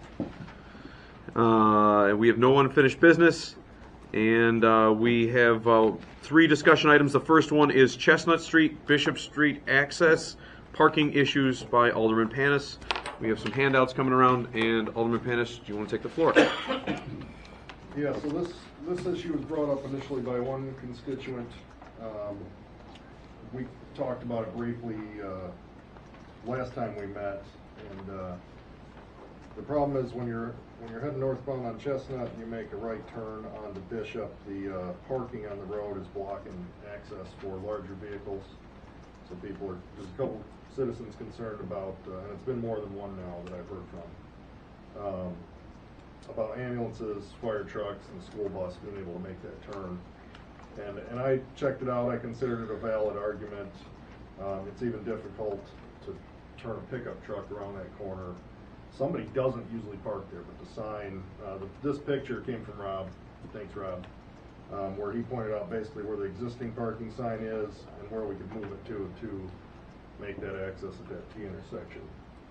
Speaker 6: We have no unfinished business, and we have 3 discussion items. The first one is Chestnut Street, Bishop Street access, parking issues by Alderman Panus. We have some handouts coming around, and Alderman Panus, do you want to take the floor?
Speaker 2: Yeah, so this issue was brought up initially by one constituent. We talked about it briefly last time we met, and the problem is when you're heading northbound on Chestnut and you make a right turn onto Bishop, the parking on the road is blocking access for larger vehicles. So there's a couple citizens concerned about, and it's been more than one now that I've heard from, about ambulances, fire trucks, and the school bus being able to make that turn. And I checked it out. I considered it a valid argument. It's even difficult to turn a pickup truck around that corner. Somebody doesn't usually park there, but the sign, this picture came from Rob, thanks Rob, where he pointed out basically where the existing parking sign is and where we could move it to make that access at that T intersection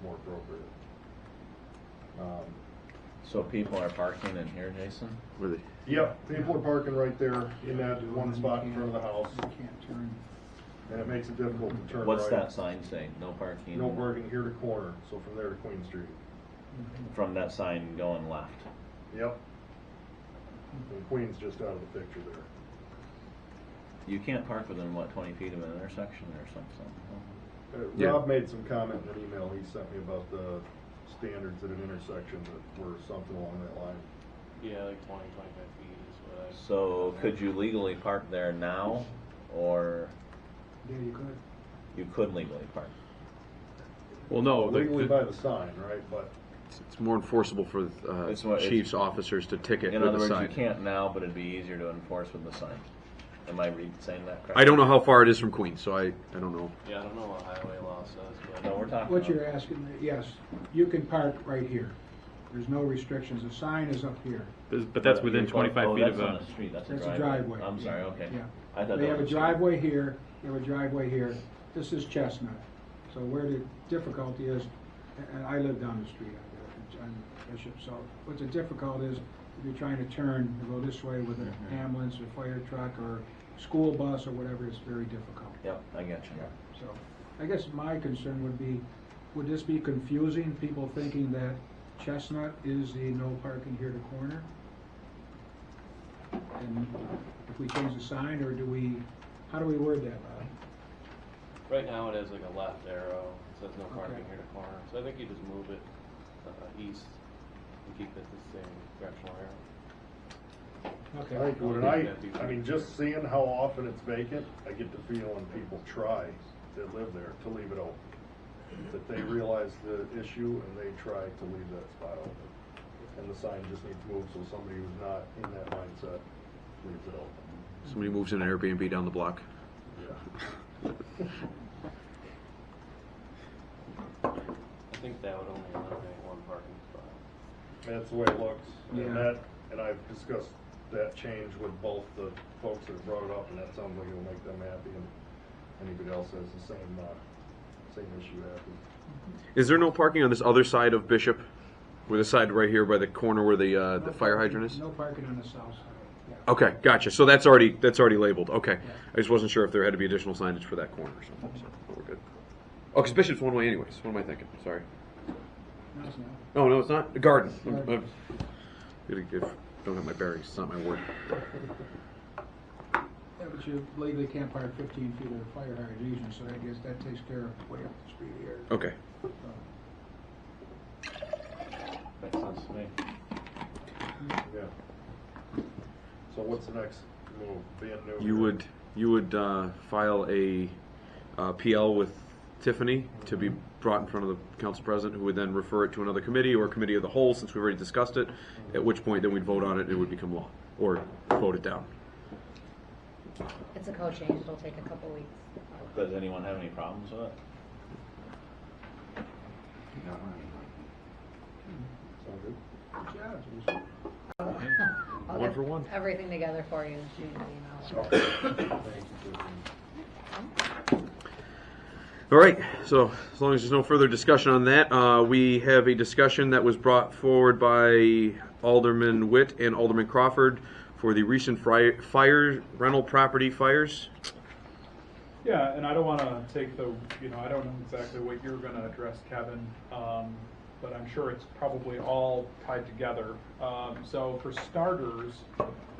Speaker 2: more appropriate.
Speaker 8: So people are parking in here, Jason?
Speaker 2: Yep, people are parking right there in that one spot in front of the house,
Speaker 7: You can't turn.
Speaker 2: and it makes it difficult to turn right.
Speaker 8: What's that sign say? No parking?
Speaker 2: No parking here to corner, so from there to Queen Street.
Speaker 8: From that sign going left?
Speaker 2: Yep. And Queen's just out of the picture there.
Speaker 8: You can't park within, what, 20 feet of an intersection or something?
Speaker 6: Yeah.
Speaker 2: Rob made some comment in an email he sent me about the standards at an intersection that were something along that line.
Speaker 4: Yeah, like 20, 25 feet is what I.
Speaker 8: So could you legally park there now, or
Speaker 7: Yeah, you could.
Speaker 8: you could legally park?
Speaker 6: Well, no,
Speaker 2: legally by the sign, right, but
Speaker 6: it's more enforceable for chief's officers to ticket
Speaker 8: In
Speaker 6: with
Speaker 8: other
Speaker 6: a
Speaker 8: words,
Speaker 6: sign.
Speaker 8: you can't now, but it'd be easier to enforce with the sign. Am I saying that correctly?
Speaker 6: I don't know how far it is from Queens, so I don't know.
Speaker 4: Yeah, I don't know what highway law says, but.
Speaker 8: No, we're talking
Speaker 7: What
Speaker 8: about-
Speaker 7: you're asking, yes, you can park right here. There's no restrictions. The sign is up here.
Speaker 3: But that's within
Speaker 8: you're
Speaker 3: 25
Speaker 8: oh,
Speaker 3: feet
Speaker 8: that's
Speaker 3: of
Speaker 8: on
Speaker 3: a.
Speaker 8: the street. That's
Speaker 7: That's
Speaker 8: a
Speaker 7: a
Speaker 8: driveway.
Speaker 7: driveway.
Speaker 8: I'm sorry. Okay.
Speaker 7: Yeah.
Speaker 8: I thought
Speaker 7: They
Speaker 8: that
Speaker 7: have a
Speaker 8: was
Speaker 7: driveway here, they have a driveway here. This is Chestnut. So where the difficulty is, and I live down the street on Bishop, so what's the difficult is if you're trying to turn to go this way with an ambulance or fire truck or school bus or whatever, it's very difficult.
Speaker 8: Yep, I get you.
Speaker 7: So I guess my concern would be, would this be confusing, people thinking that Chestnut is the no parking here to corner? And if we change the sign, or how do we word that, Bob?
Speaker 4: Right now it has like a left arrow, it says no parking
Speaker 7: Okay.
Speaker 4: here to corner, so I think you just move it east and keep it the same directional arrow.
Speaker 7: Okay.
Speaker 2: I think I mean, just seeing how often it's vacant, I get the feeling people try that live there to leave it open. That they realize the issue and they try to leave that spot open. And the sign just needs moved so somebody who's not in that mindset leaves it open.
Speaker 6: Somebody moves in an Airbnb down the block.
Speaker 2: Yeah.
Speaker 4: I think that would only eliminate one parking spot.
Speaker 2: That's the way it looks.
Speaker 7: Yeah.
Speaker 2: And I've discussed that change with both the folks that brought it up, and that sounds like it'll make them happy, and anybody else has the same issue happy.
Speaker 6: Is there no parking on this other side of Bishop? Where the side right here by the corner where the fire hydrant is?
Speaker 7: No parking on the south side. Yeah.
Speaker 6: Okay, gotcha. So that's already labeled. Okay, I just wasn't sure if there had to be additional signage for that corner or something. So we're good. Oh, because Bishop's one way anyways. What am I thinking? Sorry.
Speaker 7: No, it's not.
Speaker 6: Oh no, it's not. The garden.
Speaker 7: Garden.
Speaker 6: Don't have my bearings. It's not my word.
Speaker 7: Yeah, but you legally can't park 15 feet of the fire hydrant easement, so I guess that takes care of way up the street here.
Speaker 6: Okay.
Speaker 8: Makes sense to me.
Speaker 2: Yeah. So what's the next move? Being new.
Speaker 6: You would file a PL with Tiffany to be brought in front of the council president, who would then refer it to another committee or committee of the whole, since we've already discussed it. At which point, then we'd vote on it, and it would become law, or vote it down.
Speaker 9: It's a code change, it'll take a couple weeks.
Speaker 8: Does anyone have any problems with it?
Speaker 5: No,
Speaker 2: Sound good?
Speaker 7: Good job, Jason.
Speaker 9: I'll
Speaker 6: One
Speaker 9: get
Speaker 6: for one.
Speaker 9: everything together for you and shoot you an email.
Speaker 2: Okay. Thank you, Tiffany.
Speaker 6: All right, so as long as there's no further discussion on that, we have a discussion that was brought forward by Alderman Witte and Alderman Crawford for the recent fire rental property fires.
Speaker 1: Yeah, and I don't want to take I don't know exactly what you're going to address, Kevin, but I'm sure it's probably all tied together. So for starters,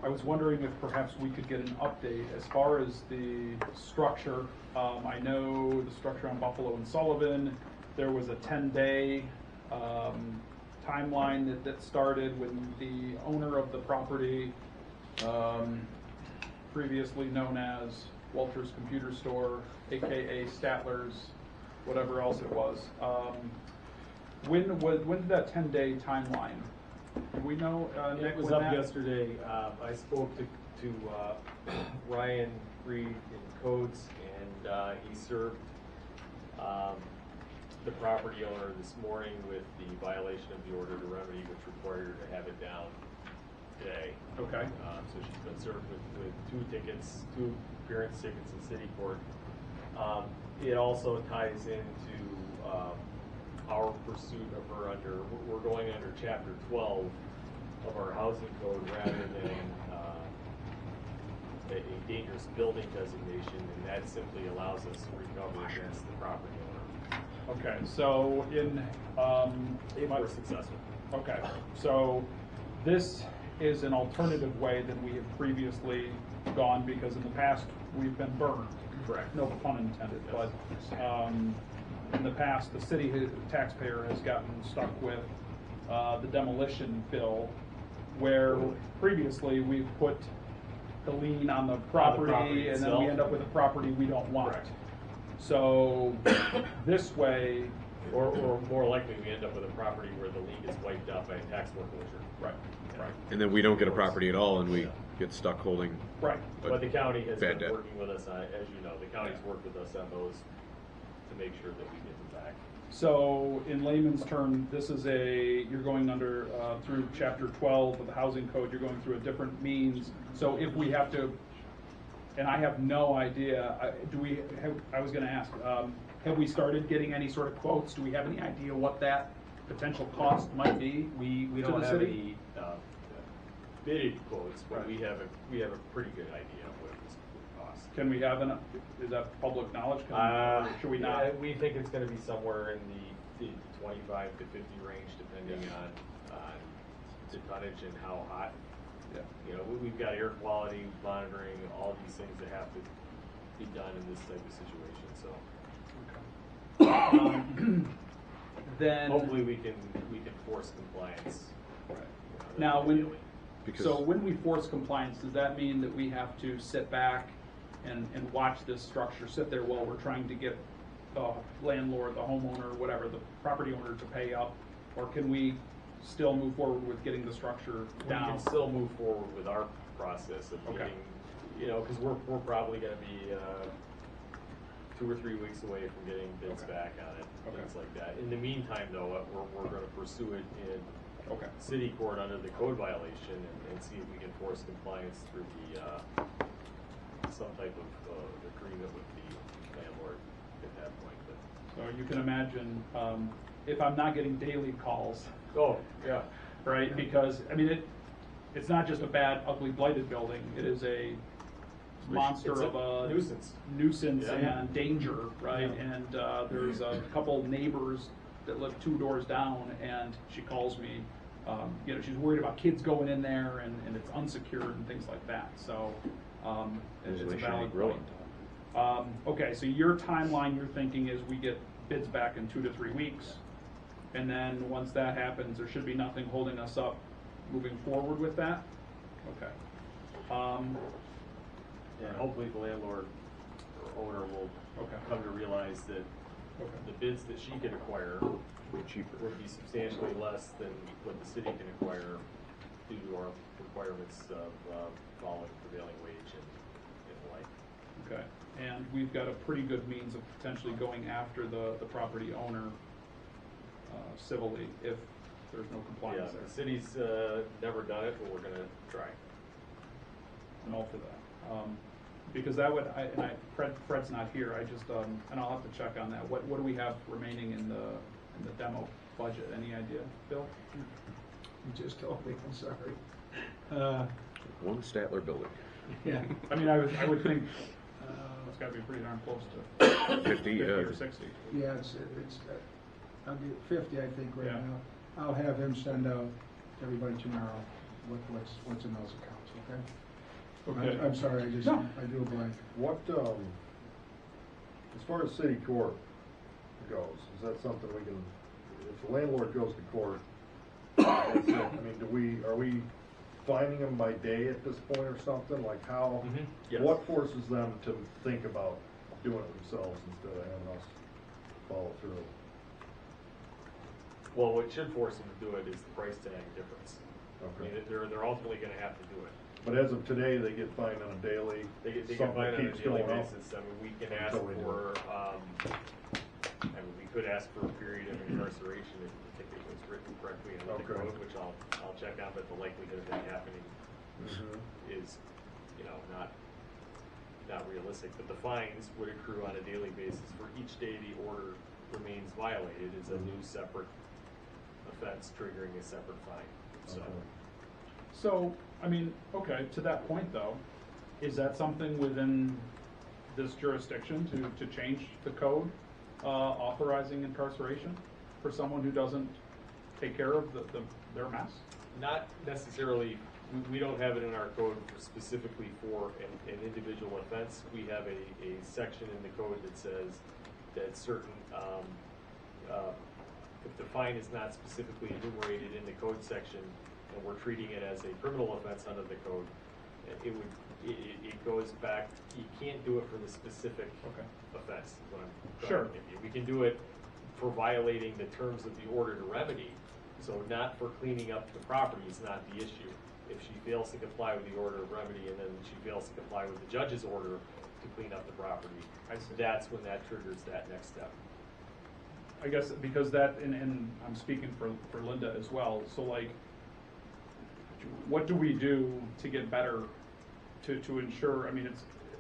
Speaker 1: I was wondering if perhaps we could get an update as far as the structure. I know the structure on Buffalo and Sullivan, there was a 10-day timeline that started when the owner of the property, previously known as Walter's Computer Store, aka Statler's, whatever else it was. When did that 10-day timeline? Do we know, Nick?
Speaker 4: It was
Speaker 1: when
Speaker 4: up
Speaker 1: that-
Speaker 4: yesterday. I spoke to Ryan Reed in Codes, and he served the property owner this morning with the violation of the order to remedy, which required her to have it down today.
Speaker 1: Okay.
Speaker 4: So she's been served with 2 tickets, 2 appearance tickets in city court. It also ties into our pursuit of her we're going under Chapter 12 of our housing code rather than a dangerous building designation, and that simply allows us to recover against the property owner
Speaker 1: Okay, so
Speaker 4: if we're successful.
Speaker 1: okay, so this is an alternative way than we have previously gone, because in the past we've been burned.
Speaker 4: Correct.
Speaker 1: No pun intended, but in the past the city taxpayer has gotten stuck with the demolition bill, where previously we've put the lien on the property, and then we
Speaker 4: itself.
Speaker 1: end up with a property we don't want.
Speaker 4: Correct.
Speaker 1: So this way,
Speaker 4: Or more likely, we end up with a property where the lien is wiped out by a tax foreclosure.
Speaker 1: Right, right.
Speaker 6: And then we don't get a property at all, and we get stuck holding.
Speaker 1: Right.
Speaker 4: But the county has
Speaker 6: bad
Speaker 4: been
Speaker 6: debt.
Speaker 4: working with us on, as you know, the county's worked with us on those to make sure that we get them back.
Speaker 1: So in layman's term, this is you're going under, through chapter 12 of the housing code, you're going through a different means. So if we have to, and I have no idea, I was gonna ask, have we started getting any sort of quotes? Do we have any idea what that potential cost might be
Speaker 4: We
Speaker 1: to
Speaker 4: don't
Speaker 1: the
Speaker 4: have
Speaker 1: city?
Speaker 4: any bidded quotes, but
Speaker 1: Right.
Speaker 4: we have a pretty good idea of what this would cost.
Speaker 1: Can we have is that public knowledge? Or should we not?
Speaker 4: Yeah, we think it's gonna be somewhere in the 25 to 50 range, depending on the tonnage and how hot.
Speaker 1: Yeah.
Speaker 4: You know, we've got air quality monitoring, all these things that have to be done in this type of situation, so.
Speaker 1: Then.
Speaker 4: Hopefully we can force compliance.
Speaker 1: Right.
Speaker 4: you know,
Speaker 1: Now, when,
Speaker 4: immediately.
Speaker 1: so when we force compliance, does that mean that we have to sit back and watch this structure sit there while we're trying to get the landlord, the homeowner, whatever, the property owner to pay up? Or can we still move forward with getting the structure down?
Speaker 4: We can still move forward with our process of
Speaker 1: Okay.
Speaker 4: getting, you know, because we're probably going to be 2 or 3 weeks away from getting bids
Speaker 1: Okay.
Speaker 4: back on it,
Speaker 1: Okay.
Speaker 4: things like that. In the meantime, though, we're going to pursue it in
Speaker 1: Okay.
Speaker 4: city court under the code violation and see if we can force compliance through the some type of agreement with the landlord at that point. But,
Speaker 1: So you can imagine, if I'm not getting daily calls,
Speaker 4: oh yeah,
Speaker 1: right? Because, I mean, it's not just a bad, ugly, blighted building. It is a monster
Speaker 4: It's a
Speaker 1: of a
Speaker 4: nuisance. Yeah.
Speaker 1: and danger, right?
Speaker 4: Yeah.
Speaker 1: And there's a couple neighbors that live 2 doors down, and she calls me. You know, she's worried about kids going in there, and it's unsecured and things like that. So it's a valid point. Okay, so your timeline, you're thinking, is we get bids back in 2 to 3 weeks, and then once that happens, there should be nothing holding us up moving forward with that. Okay.
Speaker 4: And hopefully the landlord or owner will
Speaker 1: Okay.
Speaker 4: come to realize that
Speaker 1: Okay.
Speaker 4: the bids that she can acquire would be substantially less than what the city can acquire due to our requirements of following prevailing wage and the like.
Speaker 1: Okay, and we've got a pretty good means of potentially going after the property owner civilly if there's no
Speaker 4: Yeah,
Speaker 1: compliance there.
Speaker 4: the city's never done it, but we're gonna try.
Speaker 1: I'm all for that. Because that would, Fred's not here, I just, and I'll have to check on that. What do we have remaining in the demo budget? Any idea, Bill?
Speaker 7: You just told me, I'm sorry.
Speaker 6: One Statler building.
Speaker 7: Yeah.
Speaker 1: I mean, I would think it's gotta be pretty darn close to
Speaker 6: 50,
Speaker 1: or 60.
Speaker 7: Yeah, it's I'll get 50, I think, right
Speaker 1: Yeah.
Speaker 7: now. I'll have him send out to everybody tomorrow what's in those accounts, okay?
Speaker 1: Okay.
Speaker 7: I'm sorry, I
Speaker 1: No.
Speaker 7: drew a blank.
Speaker 2: What, as far as city court goes, is that something we can, if the landlord goes to court, that's it. I mean, are we finding them by day at this point or something? Like how,
Speaker 4: Yes.
Speaker 2: what forces them to think about doing it themselves instead of having us follow through?
Speaker 4: Well, what should force them to do it is the price tag difference. I
Speaker 2: Okay.
Speaker 4: mean, they're ultimately gonna have to do it.
Speaker 2: But as of today, they get fined on a daily,
Speaker 4: They get
Speaker 2: something
Speaker 4: fined
Speaker 2: that
Speaker 4: on a
Speaker 2: keeps
Speaker 4: daily
Speaker 2: going up.
Speaker 4: basis. I mean, we can ask
Speaker 2: Until we do
Speaker 4: for, I mean, we could ask for a period of incarceration if we think it was written correctly in the
Speaker 2: Okay.
Speaker 4: code, which I'll check on, but the likelihood of that happening
Speaker 2: Mhm.
Speaker 4: is, you know, not realistic. But the fines would accrue on a daily basis for each day the order remains violated is a new separate offense triggering a separate fine. So.
Speaker 2: Okay.
Speaker 1: So, I mean, okay, to that point though, is that something within this jurisdiction to change the code authorizing incarceration for someone who doesn't take care of their mess?
Speaker 4: Not necessarily, we don't have it in our code specifically for an individual offense. We have a section in the code that says that certain, if the fine is not specifically enumerated in the code section, and we're treating it as a criminal offense under the code, it goes back, you can't do it for the specific
Speaker 1: Okay.
Speaker 4: offense, is what I'm trying
Speaker 1: Sure.
Speaker 4: to give you. We can do it for violating the terms of the order to remedy. So not for cleaning up the property is not the issue. If she fails to comply with the order of remedy and then she fails to comply with the judge's order to clean up the property, that's when that triggers that next step.
Speaker 1: I guess because that, and I'm speaking for Linda as well, so like, what do we do to get better to ensure, I mean,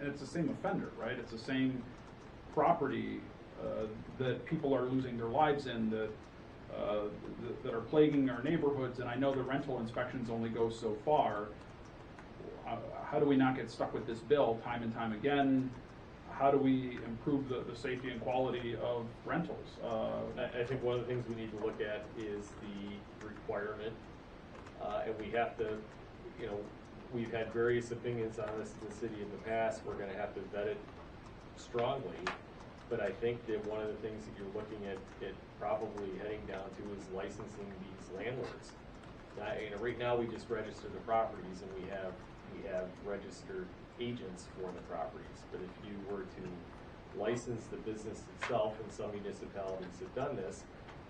Speaker 1: it's the same offender, right? It's the same property that people are losing their lives in, that are plaguing our neighborhoods, and I know the rental inspections only go so far. How do we not get stuck with this bill time and time again? How do we improve the safety and quality of rentals?
Speaker 4: I think one of the things we need to look at is the requirement, and we have to, you know, we've had various opinions on this in the city in the past. We're going to have to vet it strongly, but I think that one of the things that you're looking at probably heading down to is licensing these landlords. Now, you know, right now we just register the properties, and we have registered agents for the properties. But if you were to license the business itself, and some municipalities have done this,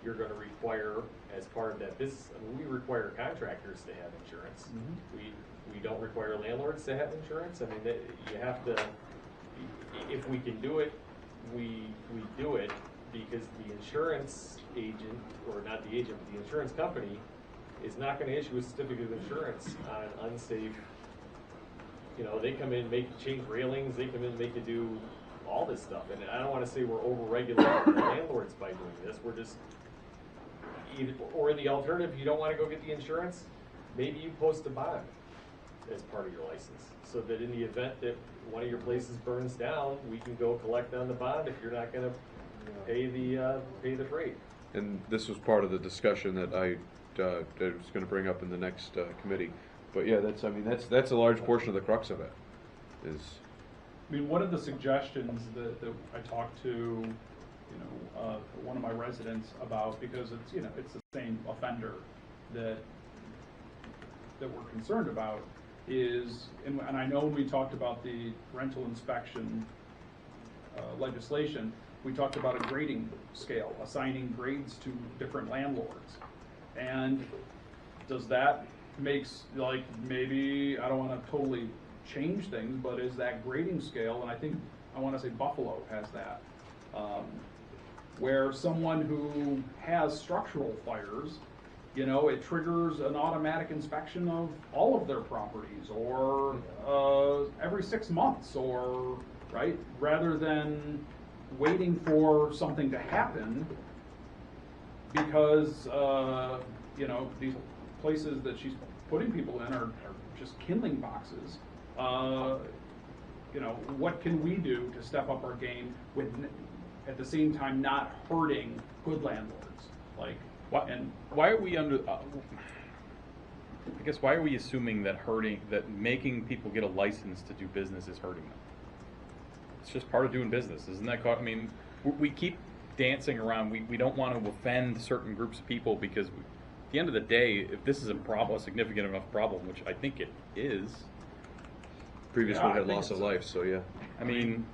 Speaker 4: you're going to require, as part of that business, I mean, we require contractors to have insurance. Mm-hmm. We don't require landlords to have insurance. I mean, you have to, if we can do it, we do it, because the insurance agent, or not the agent, but the insurance company, is not going to issue a certificate of insurance on an unsafe. You know, they come in, change railings, they come in, make you do all this stuff. And I don't want to say we're over-regulating the landlords by doing this. We're just, or the alternative, you don't want to go get the insurance, maybe you post a bond as part of your license, so that in the event that one of your places burns down, we can go collect on the bond if you're not going to pay the freight.
Speaker 6: And this was part of the discussion that I was going to bring up in the next committee. But yeah, that's a large portion of the crux of it. Is,
Speaker 1: I mean, one of the suggestions that I talked to, one of my residents about, because it's the same offender that we're concerned about, is, and I know when we talked about the rental inspection legislation, we talked about a grading scale, assigning grades to different landlords. And does that makes, like, maybe, I don't want to totally change things, but is that grading scale, and I want to say Buffalo has that, where someone who has structural fires, it triggers an automatic inspection of all of their properties, or every 6 months, or, right, rather than waiting for something to happen, because these places that she's putting people in are just kindling boxes. What can we do to step up our game with, at the same time, not hurting good landlords? Like,
Speaker 3: why are we under? I guess, why are we assuming that making people get a license to do business is hurting them? It's just part of doing business, isn't that? I mean, we keep dancing around. We don't want to offend certain groups of people, because at the end of the day, if this is a significant enough problem, which I think it is.
Speaker 6: Previous one had loss of life, so yeah.
Speaker 3: I mean,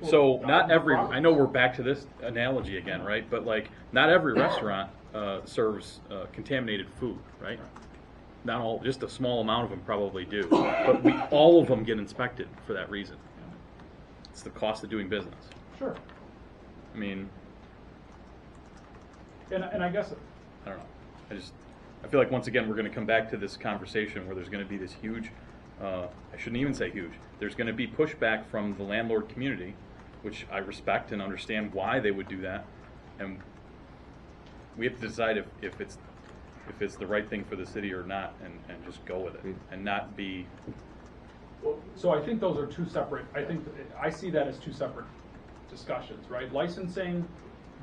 Speaker 3: so not every, I know we're back to this analogy again, right? But like, not every restaurant serves contaminated food, right? Not all, just a small amount of them probably do. But all of them get inspected for that reason. It's the cost of doing business.
Speaker 1: Sure.
Speaker 3: I mean,
Speaker 1: and I guess,
Speaker 3: I don't know. I feel like once again we're going to come back to this conversation where there's going to be this huge, I shouldn't even say huge, there's going to be pushback from the landlord community, which I respect and understand why they would do that, and we have to decide if it's the right thing for the city or not, and just go with it, and not be.
Speaker 1: So I think those are two separate, I see that as two separate discussions, right? Licensing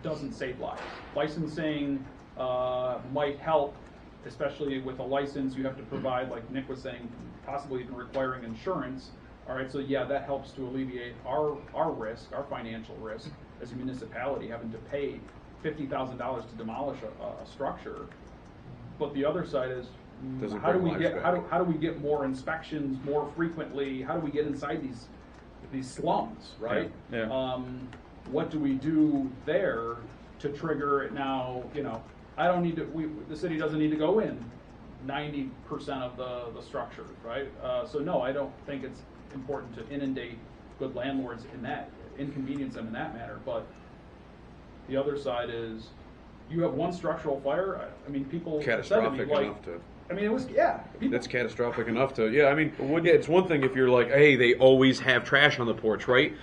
Speaker 1: doesn't save lives. Licensing might help, especially with a license. You have to provide, like Nick was saying, possibly even requiring insurance. All right, so yeah, that helps to alleviate our risk, our financial risk as a municipality, having to pay $50,000 to demolish a structure. But the other side is, how do we get more inspections more frequently? How do we get inside these slums, right?
Speaker 3: Yeah.
Speaker 1: what do we do there to trigger it now? I don't need to, the city doesn't need to go in 90% of the structure, right? So no, I don't think it's important to inundate good landlords inconvenience them in that manner, but the other side is, you have one structural fire, I mean, people said to me,
Speaker 6: Catastrophic
Speaker 1: like,
Speaker 6: enough to.
Speaker 1: I mean, it was, yeah. People,
Speaker 6: That's catastrophic enough to, yeah, I mean, it's one thing if you're like, hey, they always have trash on the porch, right?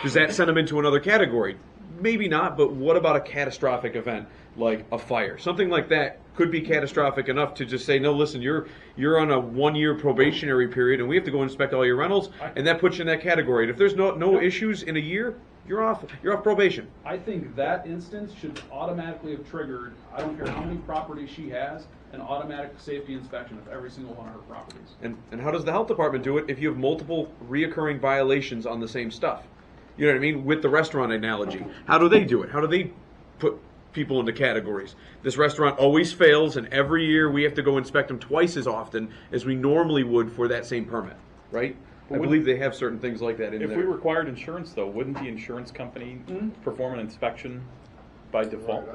Speaker 6: Does that send them into another category? Maybe not, but what about a catastrophic event like a fire? Something like that could be catastrophic enough to just say, no, listen, you're on a 1-year probationary period and we have to go inspect all your rentals, and that puts you in that category. And if there's no issues in a year, you're off probation.
Speaker 1: I think that instance should automatically have triggered, I don't care how many properties she has, an automatic safety inspection of every single one of her properties.
Speaker 6: And how does the health department do it if you have multiple reoccurring violations on the same stuff? You know what I mean? With the restaurant analogy, how do they do it? How do they put people into categories? This restaurant always fails, and every year we have to go inspect them twice as often as we normally would for that same permit, right? I believe they have certain things like that in there.
Speaker 3: If we required insurance, though, wouldn't the insurance company perform an inspection by default?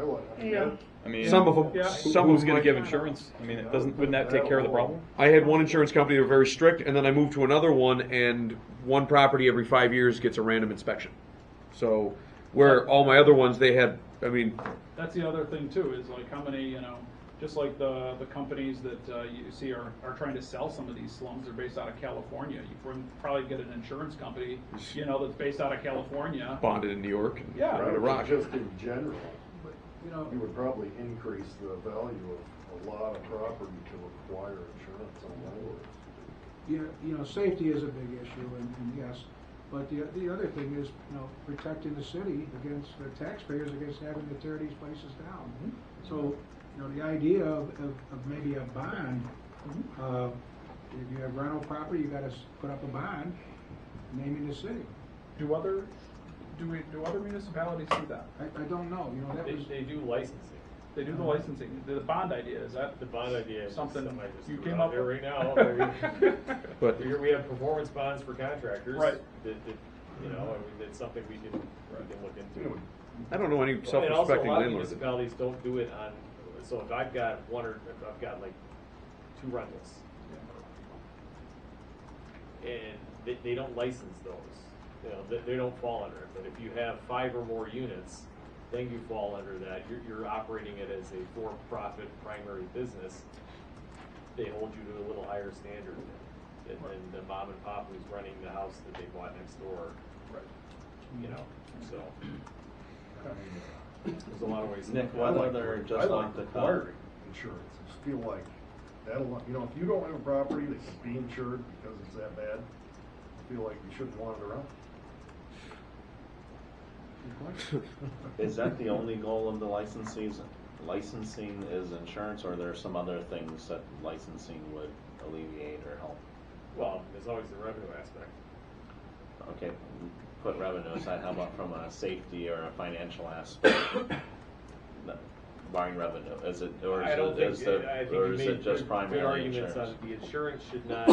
Speaker 1: Yeah.
Speaker 3: I mean,
Speaker 6: Some of them.
Speaker 1: Yeah.
Speaker 3: Some who's going to give insurance? I mean, wouldn't that take care of the problem?
Speaker 6: I had one insurance company that were very strict, and then I moved to another one, and one property every 5 years gets a random inspection. So, where all my other ones, they had, I mean...
Speaker 1: That's the other thing, too, is like how many, just like the companies that you see are trying to sell some of these slums, they're based out of California. You probably get an insurance company, that's based out of California.
Speaker 6: Bonded in New York. And
Speaker 1: Yeah.
Speaker 6: right, rock.
Speaker 2: Just in general,
Speaker 7: But,
Speaker 2: you would probably increase the value of a lot of property to require insurance on landlords.
Speaker 7: Safety is a big issue, and yes, but the other thing is, protecting the city against the taxpayers against having to tear these places down. So, the idea of maybe a bond, if you have rental property, you gotta put up a bond naming the city.
Speaker 1: Do other municipalities do that?
Speaker 7: I don't know,
Speaker 4: They do licensing.
Speaker 1: They do the licensing. The bond idea, is that
Speaker 4: The bond idea is
Speaker 1: something
Speaker 4: I just
Speaker 1: you
Speaker 4: threw
Speaker 1: came
Speaker 4: out
Speaker 1: up
Speaker 4: there
Speaker 1: with?
Speaker 4: right now.
Speaker 6: But
Speaker 4: we have performance bonds for contractors.
Speaker 1: Right.
Speaker 4: That it's something we can look into.
Speaker 6: I don't know any
Speaker 4: And also,
Speaker 6: self-respecting
Speaker 4: a lot of
Speaker 6: landlord. that-
Speaker 4: municipalities don't do it on. So if I've got if I've got like 2 rentals, and they don't license those, they don't fall under it. But if you have 5 or more units, then you fall under that. You're operating it as a for-profit primary business. They hold you to a little higher standard than the mom and pop who's running the house that they bought next door.
Speaker 1: Right.
Speaker 4: So there's a lot of ways.
Speaker 8: Nick, whether they're just like the
Speaker 2: requiring insurance. I just feel like that'll, if you don't have a property that can be insured because it's that bad, I feel like you shouldn't want it around.
Speaker 8: Is that the only goal of the licensees? Licensing is insurance, or are there some other things that licensing would alleviate or help?
Speaker 4: Well, there's always the revenue aspect.
Speaker 8: Okay, put revenue aside. How about from a safety or a financial aspect? Barring revenue, is it, or
Speaker 4: I don't think,
Speaker 8: is it just
Speaker 4: good
Speaker 8: primarily
Speaker 4: arguments
Speaker 8: insurance?
Speaker 4: on the insurance should not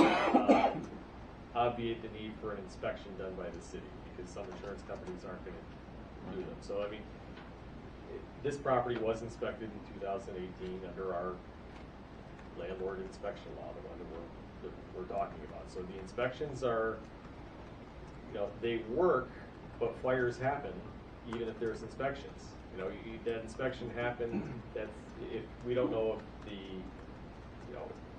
Speaker 4: obviate the need for an inspection done by the city, because some insurance companies aren't going to do them. So I mean, this property was inspected in 2018 under our landlord inspection law, the one that we're talking about. So the inspections are, they work, but fires happen even if there's inspections. That inspection happened. That's if we don't know if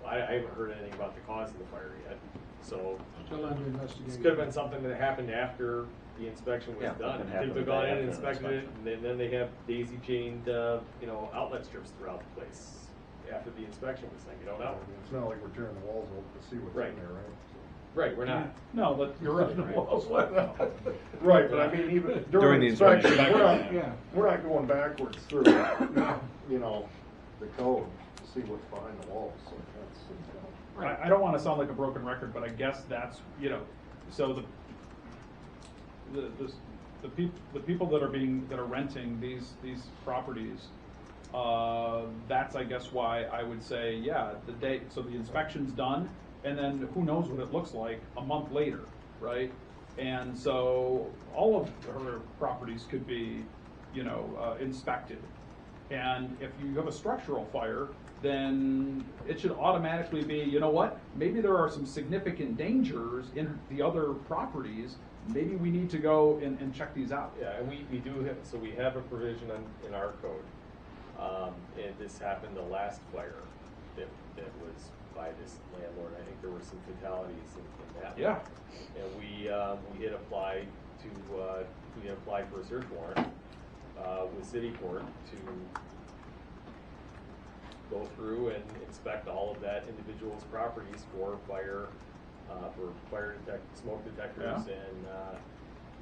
Speaker 4: I haven't heard anything about the cause of the fire yet. So
Speaker 7: Still under investigation.
Speaker 4: this could have been something that happened after the inspection was
Speaker 8: Yeah,
Speaker 4: done.
Speaker 8: it can happen
Speaker 4: People have
Speaker 8: the
Speaker 4: gone
Speaker 8: day
Speaker 4: in and
Speaker 8: after an
Speaker 4: inspected it, and then they have daisy-chained, outlet strips throughout the place after the inspection was done. You don't know.
Speaker 2: It's not like we're tearing the walls open to see what's
Speaker 4: Right.
Speaker 2: in there, right?
Speaker 4: Right, we're not.
Speaker 1: No, but you're right.
Speaker 4: Right.
Speaker 2: Right, but I mean, even during the inspection, we're not going backwards through, the code to see what's behind the walls. So that's,
Speaker 1: I don't want to sound like a broken record, but I guess that's, so the people that are renting these properties, that's I guess why I would say, so the inspection's done, and then who knows what it looks like a month later, right? And so all of her properties could be, inspected. And if you have a structural fire, then it should automatically be, you know what, maybe there are some significant dangers in the other properties. Maybe we need to go and check these out.
Speaker 4: Yeah, and we do have, so we have a provision in our code. And this happened the last fire that was by this landlord. I think there were some fatalities in that one.
Speaker 1: Yeah.
Speaker 4: And we had applied for a search warrant with city court to go through and inspect all of that individual's properties for smoke detectors,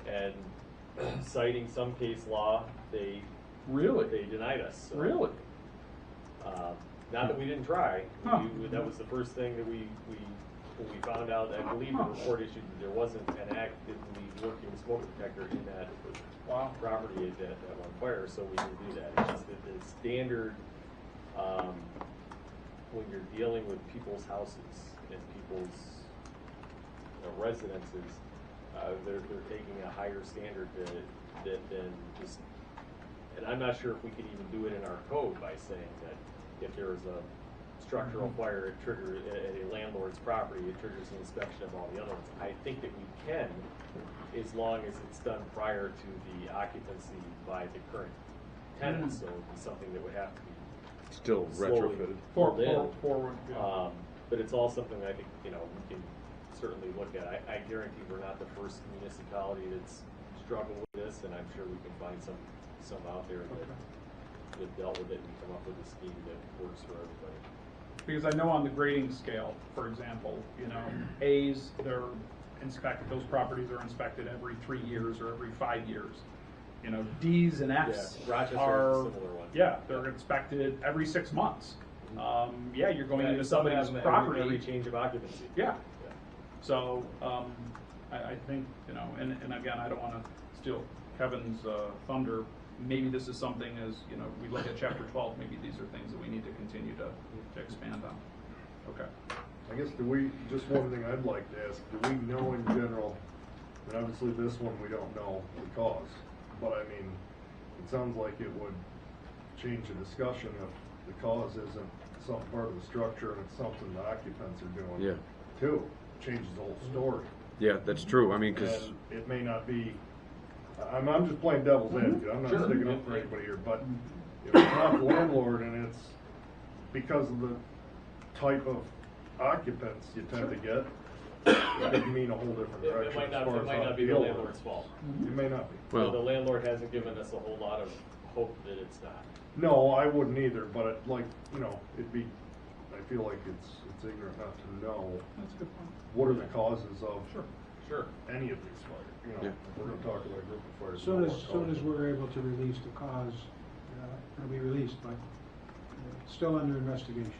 Speaker 4: and citing some case law, they denied us. So,
Speaker 1: Really?
Speaker 4: not that we didn't try.
Speaker 1: Huh.
Speaker 4: That was the first thing that when we found out. I believe the report issued that there wasn't an actively working smoke detector in that property at that one fire, so we didn't do that. It's just that the standard, when you're dealing with people's houses and people's residences, they're taking a higher standard than just. And I'm not sure if we could even do it in our code by saying that if there is a structural fire at a landlord's property, it triggers the inspection of all the other ones. I think that we can, as long as it's done prior to the occupancy by the current tenant. So it would be something that would have to be
Speaker 6: Still
Speaker 4: slowly
Speaker 6: retrofitted.
Speaker 1: Forward. Yeah.
Speaker 4: but it's all something I think we can certainly look at. I guarantee we're not the first municipality that's struggled with this, and I'm sure we can find some out there that dealt with it and come up with a scheme that works for everybody.
Speaker 1: Because I know on the grading scale, for example, A's, those properties are inspected every 3 years or every 5 years. D's and F's
Speaker 4: Rochester
Speaker 1: are,
Speaker 4: is a similar one.
Speaker 1: yeah, they're inspected every 6 months. You're going into somebody's property.
Speaker 4: Every change of occupancy.
Speaker 1: Yeah. So, I think, and again, I don't want to steal Kevin's thunder. Maybe this is something as, we look at chapter 12, maybe these are things that we need to continue to expand on. Okay.
Speaker 2: I guess just one thing I'd like to ask, do we know in general, and obviously this one we don't know the cause, but I mean, it sounds like it would change the discussion if the cause isn't some part of the structure and it's something the occupants are doing.
Speaker 6: Yeah.
Speaker 2: Too. Changes the whole story.
Speaker 6: Yeah, that's true. I mean, because
Speaker 2: And it may not be, I'm just playing devil's advocate, I'm not
Speaker 4: Sure.
Speaker 2: sticking up for anybody here, but if it's not the landlord and it's because of the type of occupants you tend to get, it could mean a whole different
Speaker 4: It
Speaker 2: direction
Speaker 4: might
Speaker 2: as far as
Speaker 4: not
Speaker 2: how to
Speaker 4: be the
Speaker 2: deal with
Speaker 4: landlord's
Speaker 2: it.
Speaker 4: fault.
Speaker 2: It may not be.
Speaker 6: Well-
Speaker 4: The landlord hasn't given us a whole lot of hope that it's not.
Speaker 2: No, I wouldn't either, but it'd be, I feel like it's ignorant not to know
Speaker 1: That's a good point.
Speaker 2: what are the causes of
Speaker 4: Sure.
Speaker 2: any of these fires.
Speaker 6: Yeah.
Speaker 2: If we're gonna talk about a group of fires.
Speaker 7: Soon
Speaker 2: we
Speaker 7: as,
Speaker 2: know what
Speaker 7: soon as
Speaker 2: causes.
Speaker 7: we're able to release the cause, it'll be released, but it's still under investigation.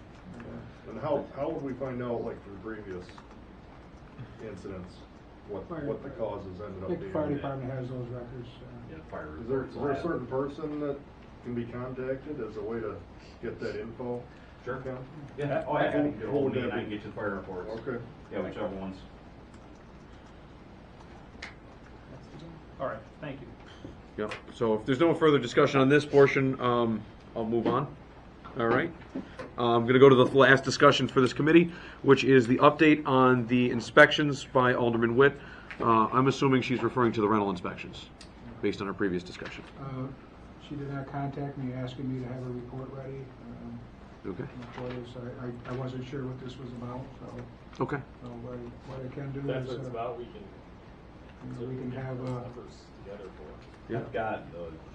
Speaker 2: And how would we find out, like, for the previous incidents, what the causes ended
Speaker 7: I
Speaker 2: up
Speaker 7: think
Speaker 2: being?
Speaker 7: the fire department has those records.
Speaker 2: Is there a certain person that can be contacted as a way to get that info?
Speaker 10: Sure.
Speaker 2: Yeah.
Speaker 10: Yeah, I can get
Speaker 2: Who
Speaker 10: hold
Speaker 2: would
Speaker 10: of me
Speaker 2: that
Speaker 10: and I can
Speaker 2: be?
Speaker 10: get you the fire reports.
Speaker 2: Okay.
Speaker 10: Yeah, whichever ones.
Speaker 1: All right, thank you.
Speaker 6: yeah. So if there's no further discussion on this portion, I'll move on. All right. I'm going to go to the last discussion for this committee, which is the update on the inspections by Alderman Witte. I'm assuming she's referring to the rental inspections, based on our previous discussion.
Speaker 7: She did not contact me asking me to have a report ready.
Speaker 6: Okay.
Speaker 7: For this. I wasn't sure what this was about, so.
Speaker 6: Okay.
Speaker 7: So what I can do
Speaker 4: If that's
Speaker 7: is,
Speaker 4: what it's about, we can
Speaker 7: have,
Speaker 4: put those numbers together for.
Speaker 6: Yeah.
Speaker 10: I've got,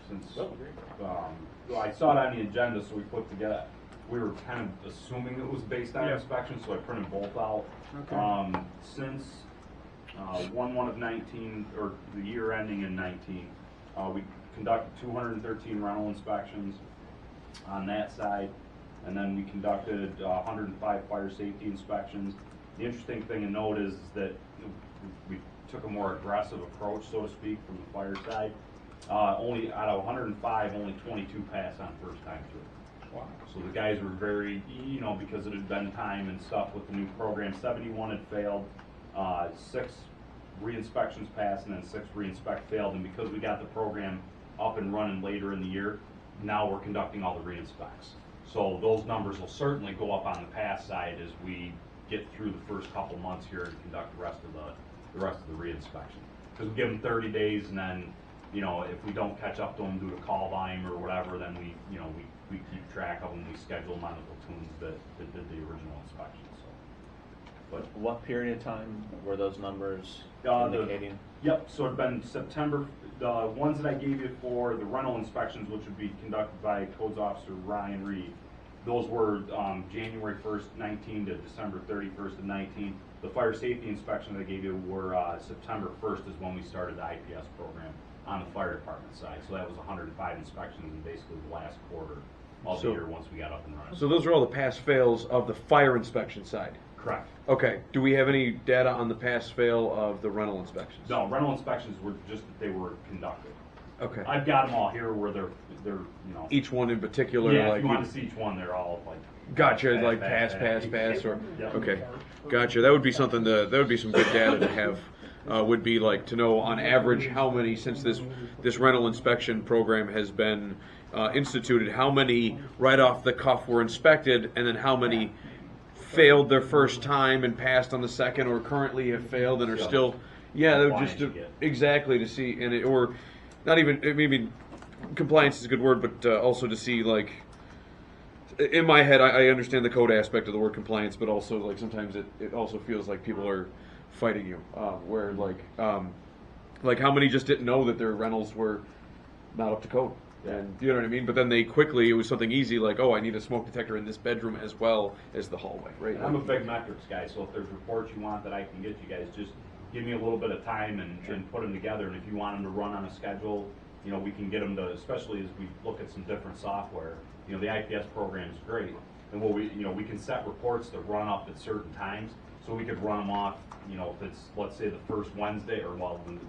Speaker 10: since,
Speaker 4: Oh, great.
Speaker 10: well, I saw it on the agenda, so we put together, we were kind of assuming it was based on
Speaker 1: Yeah.
Speaker 10: inspection, so I printed both out.
Speaker 7: Okay.
Speaker 10: Since 1/1 of 19, or the year ending in 19, we conducted 213 rental inspections on that side, and then we conducted 105 fire safety inspections. The interesting thing to note is that we took a more aggressive approach, so to speak, from the fire side. Only out of 105, only 22 passed on first time through.
Speaker 1: Wow.
Speaker 10: So the guys were very, because it had been time and stuff with the new program. 71 had failed. 6 re-inspections passed and then 6 re-inspect failed, and because we got the program up and running later in the year, now we're conducting all the re-inspects. So those numbers will certainly go up on the pass side as we get through the first couple months here and conduct the rest of the re-inspection. Because we give them 30 days, and then, you know, if we don't catch up to them due to call volume or whatever, then we keep track of them. We schedule them on the platoons that did the original inspection. So, but
Speaker 8: What period of time were those numbers indicating?
Speaker 10: Yep. So it'd been September. The ones that I gave you for the rental inspections, which would be conducted by Codes Officer Ryan Reed, those were January 1st, 19 to December 31st of 19. The fire safety inspection that I gave you were September 1st is when we started the IPS program on the fire department side. So that was 105 inspections in basically the last quarter of the year once we got up and running.
Speaker 6: So those are all the pass-fails of the fire inspection side?
Speaker 10: Correct.
Speaker 6: Okay. Do we have any data on the pass-fail of the rental inspections?
Speaker 10: No, rental inspections were just that they were conducted.
Speaker 6: Okay.
Speaker 10: I've got them all here where they're
Speaker 6: Each one in particular?
Speaker 10: Yeah,
Speaker 6: like
Speaker 10: if you want to see each one, they're all like.
Speaker 6: Gotcha, like pass, or,
Speaker 10: Yep.
Speaker 6: okay, gotcha. That would be something that would be some good data to have. Would be like to know on average how many, since this rental inspection program has been instituted, how many right off the cuff were inspected, and then how many failed their first time and passed on the second, or currently have failed and are still. Yeah, that would just exactly to see, and or not even maybe compliance is a good word, but also to see like. In my head, I understand the code aspect of the word compliance, but also like sometimes it also feels like people are fighting you. Where like how many just didn't know that their rentals were not up to code, and you know what I mean. But then it was something easy like, oh, I need a smoke detector in this bedroom as well as the hallway, right?
Speaker 10: And I'm a big metrics guy, so if there's reports you want that I can get you guys, just give me a little bit of time and put them together. And if you want them to run on a schedule, you know, we can get them to, especially as we look at some different software. You know, the IPS program is great, and we can set reports that run up at certain times, so we could run them off. You know, if it's let's say the first Wednesday, or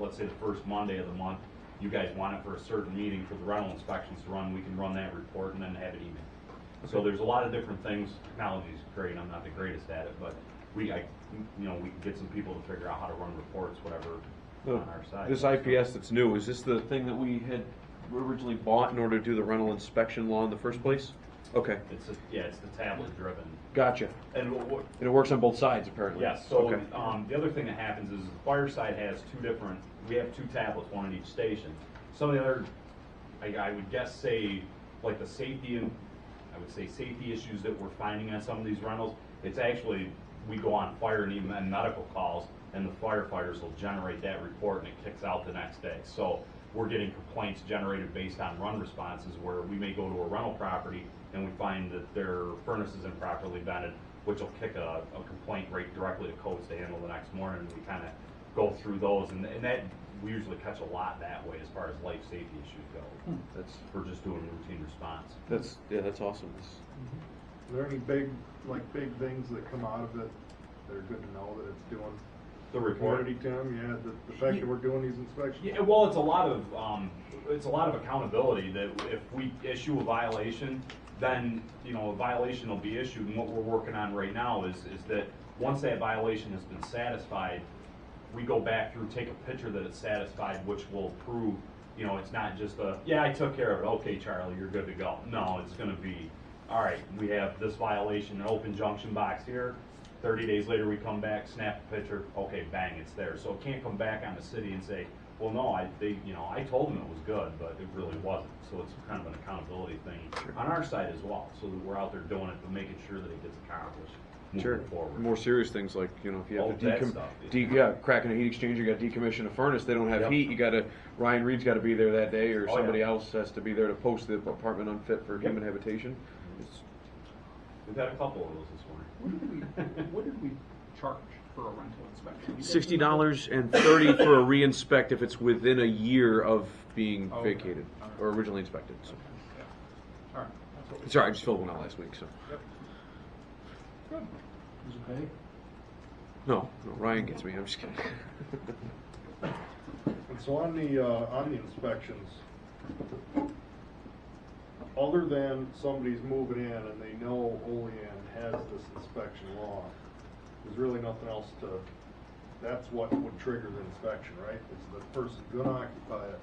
Speaker 10: let's say the first Monday of the month, you guys want it for a certain meeting for the rental inspections to run. We can run that report and then have it emailed. So there's a lot of different things. Technology's great. I'm not the greatest at it, but we can get some people to figure out how to run reports, whatever on our side.
Speaker 6: This IPS that's new, is this the thing that we had originally bought in order to do the rental inspection law in the first place? Okay.
Speaker 10: It's the tablet driven.
Speaker 6: Gotcha.
Speaker 10: And
Speaker 6: it works on both sides apparently.
Speaker 10: Yes. So the other thing that happens is the fire side has we have 2 tablets, one in each station. Some of the other, I would guess, say like the safety issues that we're finding on some of these rentals. It's actually, we go on fire and even medical calls, and the firefighters will generate that report and it kicks out the next day. So we're getting complaints generated based on run responses where we may go to a rental property and we find that their furnace is improperly vented, which will kick a complaint right directly to codes to handle the next morning. And we kind of go through those, and that we usually catch a lot that way as far as life safety issues go.
Speaker 6: That's
Speaker 10: for just doing routine response.
Speaker 6: That's awesome.
Speaker 2: Are there any big things that come out of it that are good to know that it's doing?
Speaker 10: The report,
Speaker 2: Tim, the fact that we're doing these inspections.
Speaker 10: Yeah, well, it's a lot of accountability. That if we issue a violation, then a violation will be issued. And what we're working on right now is that once that violation has been satisfied, we go back through, take a picture that it's satisfied, which will prove, it's not just I took care of it. Okay, Charlie, you're good to go. No, it's going to be, all right. We have this violation, an open junction box here. 30 days later, we come back, snap a picture, okay, bang, it's there. So it can't come back on the city and say, well, no, I told them it was good, but it really wasn't. So it's kind of an accountability thing on our side as well, so that we're out there doing it, but making sure that it gets accomplished moving forward.
Speaker 6: More serious things like, if you have to cracking a heat exchanger, you got to decommission a furnace, they don't have heat, Ryan Reed's got to be there that day, or somebody else has to be there to post the apartment unfit for human habitation.
Speaker 10: We've had a couple of those this morning.
Speaker 1: What did we charge for a rental inspection?
Speaker 6: $60 and $30 for a re-inspect if it's within a year of being vacated or originally inspected. So.
Speaker 1: All right.
Speaker 6: Sorry, I just filled one out last week. So.
Speaker 1: Yep. Good.
Speaker 7: Is it okay?
Speaker 6: No, Ryan gets me. I'm just kidding.
Speaker 2: And so on the inspections, other than somebody's moving in and they know Olean has this inspection law, there's really nothing else to that's what would trigger the inspection, right? Is the person gonna occupy it,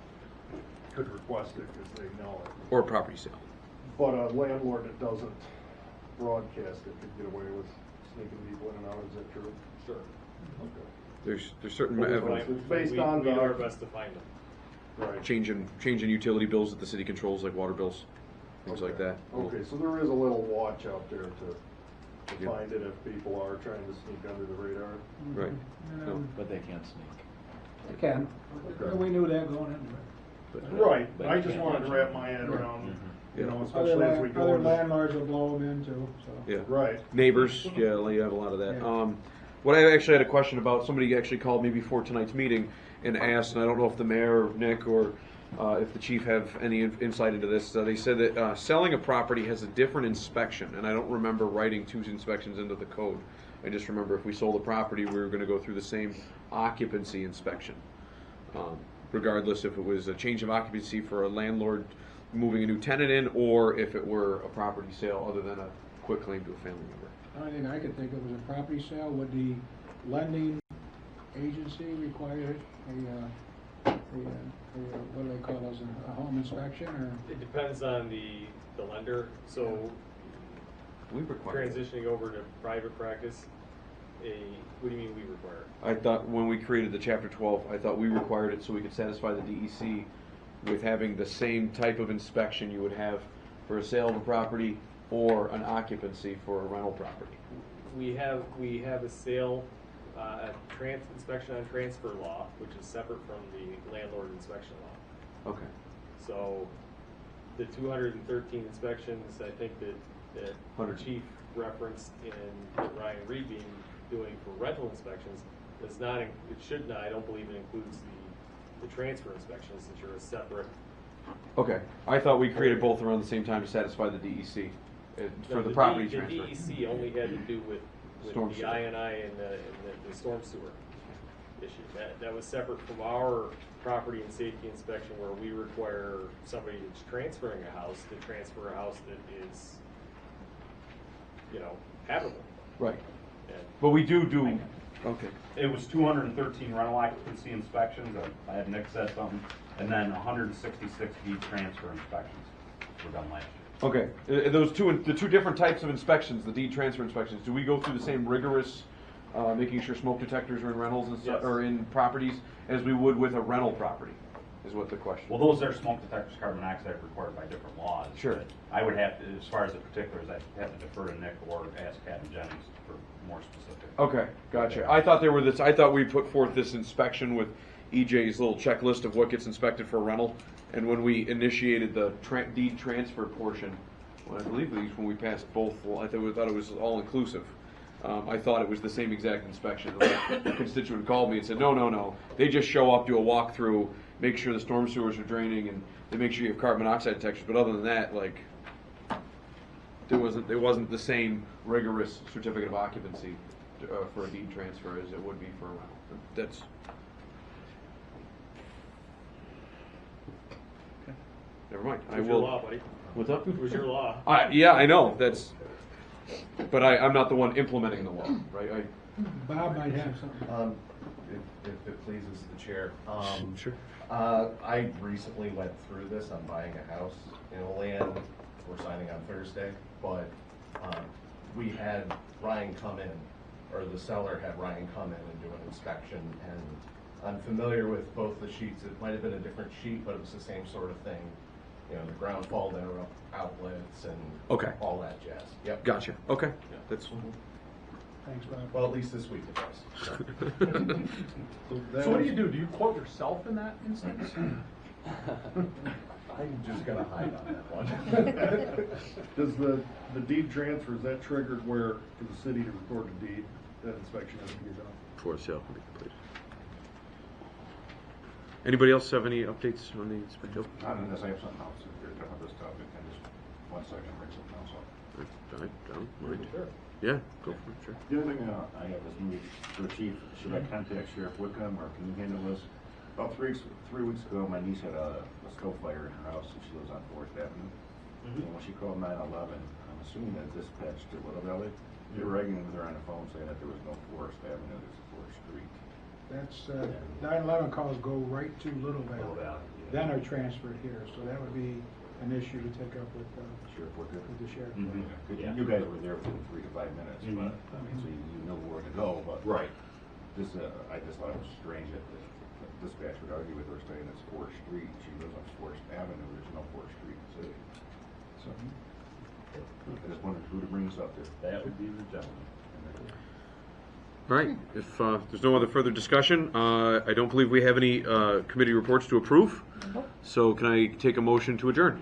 Speaker 2: could request it because they know it.
Speaker 6: Or a property sale.
Speaker 2: But a landlord that doesn't broadcast it could get away with sneaking people in and out, is that true?
Speaker 4: Sure.
Speaker 2: Okay.
Speaker 6: There's certain
Speaker 2: Well,
Speaker 6: evidence.
Speaker 2: it's based
Speaker 4: we
Speaker 2: on
Speaker 4: do
Speaker 2: the-
Speaker 4: our best to find them.
Speaker 2: Right.
Speaker 6: Changing utility bills that the city controls, like water bills, things like that.
Speaker 2: Okay, so there is a little watch out there to
Speaker 6: Yeah.
Speaker 2: find it if people are trying to sneak under the radar.
Speaker 6: Right. No.
Speaker 8: But they can't sneak.
Speaker 7: They can.
Speaker 2: Okay.
Speaker 7: We knew that going into it.
Speaker 2: Right,
Speaker 8: But
Speaker 2: I
Speaker 8: you
Speaker 2: just
Speaker 8: can't
Speaker 2: wanted to
Speaker 8: mention
Speaker 2: wrap
Speaker 8: it.
Speaker 2: my head
Speaker 7: Yeah.
Speaker 2: around,
Speaker 6: Yeah.
Speaker 2: you know,
Speaker 7: Other,
Speaker 2: especially as we go
Speaker 7: other
Speaker 2: into.
Speaker 7: landlords will blow them in too, so.
Speaker 6: Yeah.
Speaker 2: Right.
Speaker 6: Neighbors, yeah, you have a lot of that.
Speaker 7: Yeah.
Speaker 6: What I actually had a question about, somebody actually called me before tonight's meeting and asked, and I don't know if the mayor or Nick or if the chief have any insight into this. They said that selling a property has a different inspection, and I don't remember writing 2 inspections into the code. I just remember if we sold a property, we were going to go through the same occupancy inspection, regardless if it was a change of occupancy for a landlord moving a new tenant in, or if it were a property sale other than a quick claim to a family member.
Speaker 7: The only thing I could think of was a property sale. Would the lending agency require what do they call those, a home inspection or?
Speaker 4: It depends on the lender, so
Speaker 6: We require that.
Speaker 4: transitioning over to private practice, what do you mean we require?
Speaker 6: I thought when we created the Chapter 12, I thought we required it so we could satisfy the DEC with having the same type of inspection you would have for a sale of a property or an occupancy for a rental property.
Speaker 4: We have a sale, inspection on transfer law, which is separate from the landlord inspection law.
Speaker 6: Okay.
Speaker 4: So the 213 inspections, I think that the
Speaker 6: 100.
Speaker 4: chief referenced in that Ryan Reed being doing for rental inspections does not, it should not, I don't believe it includes the transfer inspections, that you're a separate.
Speaker 6: Okay. I thought we created both around the same time to satisfy the DEC for
Speaker 4: No,
Speaker 6: the property
Speaker 4: the
Speaker 6: transfer.
Speaker 4: DEC only had to do with
Speaker 6: Storm
Speaker 4: the
Speaker 6: sewer.
Speaker 4: INI and the storm sewer issue. That was separate from our property and safety inspection, where we require somebody that's transferring a house to transfer a house that is, habitable.
Speaker 6: Right.
Speaker 4: And
Speaker 6: But we do. Okay.
Speaker 10: It was 213 rental occupancy inspections, I had Nick said something, and then 166 deed transfer inspections were done last year.
Speaker 6: Okay. Those the two different types of inspections, the deed transfer inspections, do we go through the same rigorous, making sure smoke detectors are in rentals and stuff,
Speaker 4: Yes.
Speaker 6: or in properties as we would with a rental property? Is what the question.
Speaker 10: Well, those are smoke detectors, carbon monoxide required by different laws.
Speaker 6: Sure.
Speaker 10: but I would have to, as far as the particulars, I'd have to defer to Nick or ask Captain Jennings for more specific.
Speaker 6: Okay, gotcha. I thought I thought we put forth this inspection with EJ's little checklist of what gets inspected for a rental, and when we initiated the deed transfer portion, well, I believe when we passed both, I thought it was all inclusive. I thought it was the same exact inspection. The constituent called me and said, no. They just show up, do a walkthrough, make sure the storm sewers are draining, and they make sure you have carbon monoxide detectors. But other than that, it wasn't the same rigorous certificate of occupancy for a deed transfer as it would be for a rental. That's okay. Never mind.
Speaker 4: it was your law, buddy.
Speaker 6: What's up?
Speaker 4: It was your law.
Speaker 6: Yeah, I know. But I'm not the one implementing the law, right?
Speaker 7: Bob might have something.
Speaker 11: If it pleases the chair.
Speaker 6: Sure.
Speaker 11: I recently went through this. I'm buying a house in Olean. We're signing on Thursday, but we had Ryan come in, or the seller had Ryan come in and do an inspection, and I'm familiar with both the sheets. It might have been a different sheet, but it was the same sort of thing. The ground fault outlets and
Speaker 6: Okay.
Speaker 11: all that jazz. Yep.
Speaker 6: Gotcha. Okay. That's
Speaker 7: Thanks, Bob.
Speaker 11: Well, at least this week it does.
Speaker 1: So what do you do? Do you quote yourself in that instance?
Speaker 11: I'm just gonna hide on that one.
Speaker 2: Does the deed transfer, is that triggered where for the city to record the deed, that inspection has to be done?
Speaker 6: before the sale can be completed. Anybody else have any updates on the inspection?
Speaker 5: Not unless I have something else, if you're done with this topic, and just 1 second, bring something else up.
Speaker 6: I don't mind.
Speaker 4: Sure.
Speaker 6: Yeah, go for it, sure.
Speaker 5: The other thing I have is maybe for the chief, should I contact Sheriff Wickham, or can you handle this? About 3 weeks ago, my niece had a stove fire in her house, and she lives on 4th Avenue. And when she called 911, I'm assuming that dispatched to Little Valley. They were arguing with her on the phone saying that there was no Forest Avenue, there's a Forest Street.
Speaker 7: That's, 911 calls go right to Little Valley.
Speaker 10: Little Valley, yeah.
Speaker 7: Then are transferred here, so that would be an issue to take up with
Speaker 5: Sheriff Witte.
Speaker 7: the sheriff.
Speaker 10: Mhm.
Speaker 5: Good,
Speaker 10: Yeah.
Speaker 5: you guys were there for 3 to 5 minutes,
Speaker 10: Mhm.
Speaker 5: but, I mean, so you know where to go, but.
Speaker 10: Right.
Speaker 5: This, I just thought it was strange that the dispatch would argue with her saying it's 4th Street. She lives on 4th Avenue, there's no 4th Street in the city. So, I just wondered who to bring this up to.
Speaker 10: That would be the gentleman.
Speaker 6: All right, if there's no other further discussion, I don't believe we have any committee reports to approve. So can I take a motion to adjourn?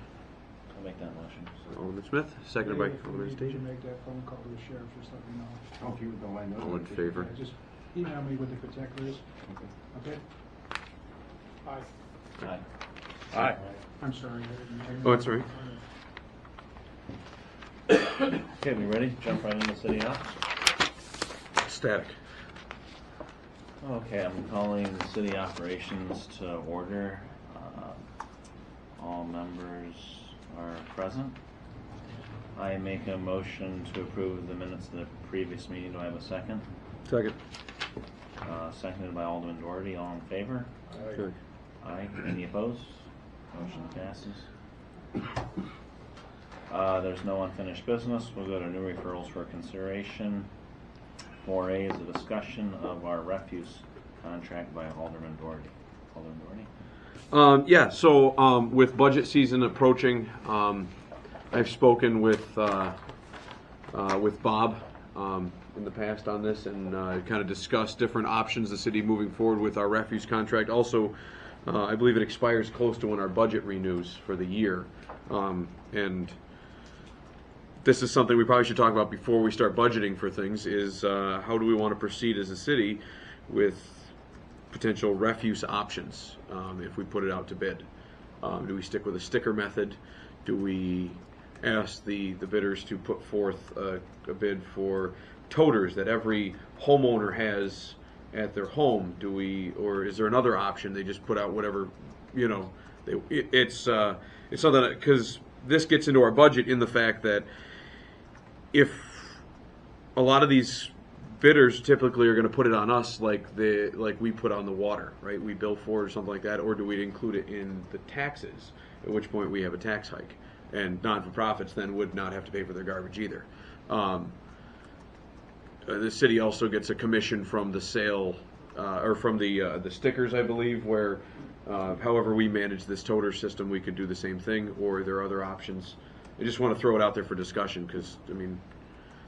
Speaker 8: I'll make that motion.
Speaker 6: Alderman Smith, seconded by
Speaker 7: If you
Speaker 6: Alderman
Speaker 7: need to
Speaker 6: Station.
Speaker 7: make that phone call to the sheriff, just let me know.
Speaker 5: Oh, if you don't mind.
Speaker 6: All in favor?
Speaker 7: Yeah, just email me what the particular is,
Speaker 5: Okay.
Speaker 7: okay?
Speaker 8: Aye.
Speaker 3: Aye.
Speaker 7: I'm sorry. I didn't-
Speaker 6: Oh, that's all right.
Speaker 8: Okay, we ready? Jump right into city office?
Speaker 6: Static.
Speaker 8: Okay, I'm calling city operations to order. All members are present. I make a motion to approve the minutes of the previous meeting. Do I have a second?
Speaker 6: Second.
Speaker 8: Seconded by Alderman Doherty. All in favor?
Speaker 6: Okay.
Speaker 8: Aye. Any opposed? Motion passes. There's no unfinished business. We'll go to new referrals for consideration. 4A is a discussion of our refuse contract by Alderman Doherty. Alderman Doherty?
Speaker 6: Yeah, so with budget season approaching, I've spoken with Bob in the past on this and kind of discussed different options the city moving forward with our refuse contract. Also, I believe it expires close to when our budget renews for the year. And this is something we probably should talk about before we start budgeting for things, is how do we want to proceed as a city with potential refuse options if we put it out to bid. Do we stick with a sticker method? Do we ask the bidders to put forth a bid for toters that every homeowner has at their home? Do we, or is there another option? They just put out whatever, you know, it's something that, because this gets into our budget in the fact that if a lot of these bidders typically are going to put it on us like we put on the water, right? We bill for it or something like that, or do we include it in the taxes, at which point we have a tax hike, and non-for-profits then would not have to pay for their garbage either. The city also gets a commission from the sale or from the stickers, I believe, where however we manage this toter system, we could do the same thing, or there are other options. I just want to throw it out there for discussion because, I mean,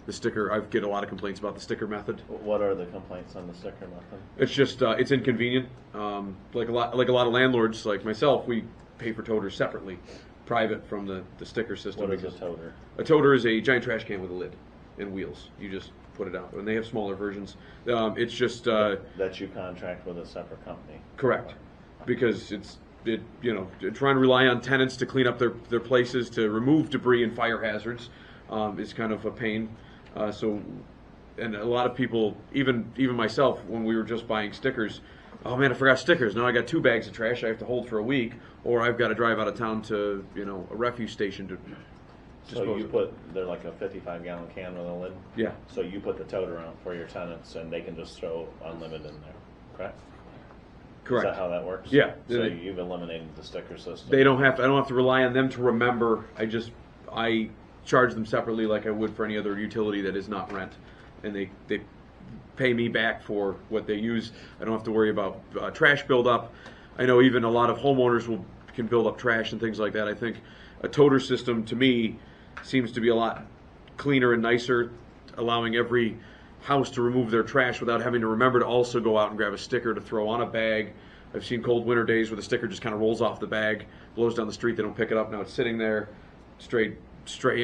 Speaker 6: the sticker, I get a lot of complaints about the sticker method.
Speaker 8: What are the complaints on the sticker method?
Speaker 6: It's just, it's inconvenient. Like a lot of landlords, like myself, we pay for toters separately, private from the sticker system.
Speaker 8: What is a toter?
Speaker 6: A toter is a giant trash can with a lid and wheels. You just put it out, and they have smaller versions. It's just
Speaker 8: that you contract with a separate company.
Speaker 6: correct, because trying to rely on tenants to clean up their places, to remove debris and fire hazards, is kind of a pain. And a lot of people, even myself, when we were just buying stickers, oh man, I forgot stickers. Now I got 2 bags of trash I have to hold for a week, or I've got to drive out of town to a refuse station to.
Speaker 8: So you they're like a 55-gallon can with a lid?
Speaker 6: Yeah.
Speaker 8: So you put the toter on for your tenants, and they can just throw unlimited in there, correct?
Speaker 6: Correct.
Speaker 8: Is that how that works?
Speaker 6: Yeah.
Speaker 8: So you've eliminated the sticker system.
Speaker 6: I don't have to rely on them to remember. I charge them separately like I would for any other utility that is not rent, and they pay me back for what they use. I don't have to worry about trash buildup. I know even a lot of homeowners can build up trash and things like that. I think a toter system, to me, seems to be a lot cleaner and nicer, allowing every house to remove their trash without having to remember to also go out and grab a sticker to throw on a bag. I've seen cold winter days where the sticker just kind of rolls off the bag, blows down the street, they don't pick it up, now it's sitting there, stray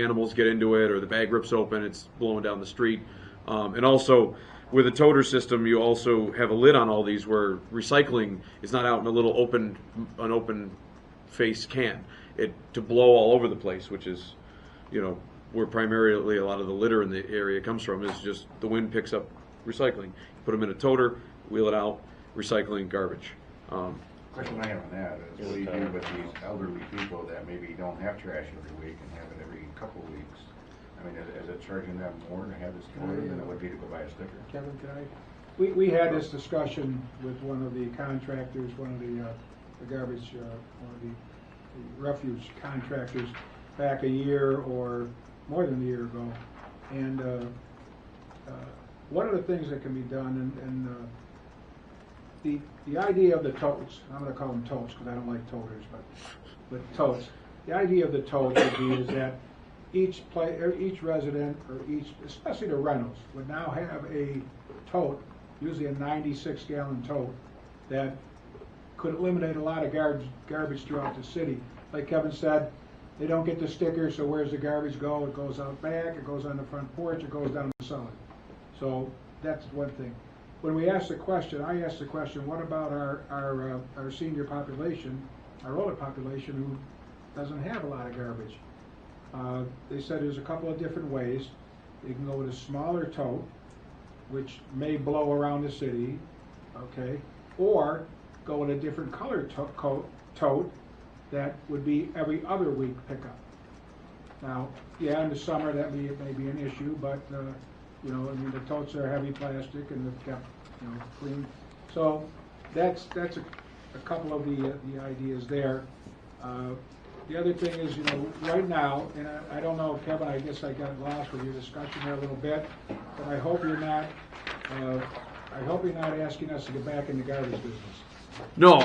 Speaker 6: animals get into it, or the bag rips open, it's blowing down the street. And also, with a toter system, you also have a lid on all these where recycling is not out in a little open face can. To blow all over the place, which is, where primarily a lot of the litter in the area comes from, is just the wind picks up recycling. You put them in a toter, wheel it out, recycling, garbage.
Speaker 5: Question I have on that is, what do you do with these elderly people that maybe don't have trash every week and have it every couple of weeks? I mean, is it charging them more to have this toter than it would be to go buy a sticker?
Speaker 7: Kevin, can I we had this discussion with one of the contractors, one of the garbage, one of the refuge contractors back a year or more than a year ago. And one of the things that can be done, and the idea of the totes, I'm going to call them totes because I don't like toters, but totes. The idea of the totes would be is that each resident, or especially the rentals, would now have a tote, usually a 96-gallon tote, that could eliminate a lot of garbage throughout the city. Like Kevin said, they don't get the sticker, so where's the garbage go? It goes out back, it goes on the front porch, it goes down the cellar. So that's one thing. When we asked the question, I asked the question, what about our senior population, our older population who doesn't have a lot of garbage? They said there's a couple of different ways. You can go with a smaller tote, which may blow around the city, okay, or go with a different colored tote that would be every other week pickup. Now, yeah, in the summer that may be an issue, but you know, I mean, the totes are heavy plastic and they've kept, you know, clean. So that's a couple of the ideas there. The other thing is, you know, right now, and I don't know, Kevin, I guess I got lost with your discussion there a little bit, but I hope you're not asking us to get back in the garbage business.
Speaker 6: No,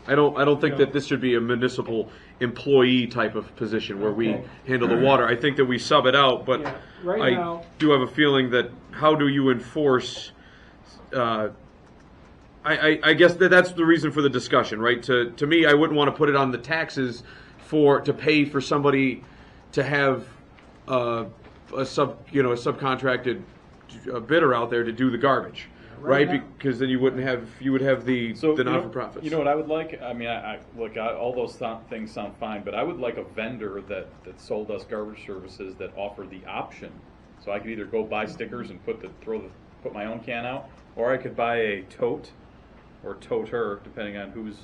Speaker 6: I don't think that this should be a municipal employee type of position where we handle the water. I think that we sub it out, but
Speaker 7: Yeah, right now,
Speaker 6: do have a feeling that how do you enforce? I guess that's the reason for the discussion, right? To me, I wouldn't want to put it on the taxes to pay for somebody to have a subcontracted bidder out there to do the garbage. Right, because then you would have the non-for-profits.
Speaker 3: You know what I would like? I mean, all those things sound fine, but I would like a vendor that sold us garbage services that offered the option. So I could either go buy stickers and put my own can out, or I could buy a tote or toter, depending on who's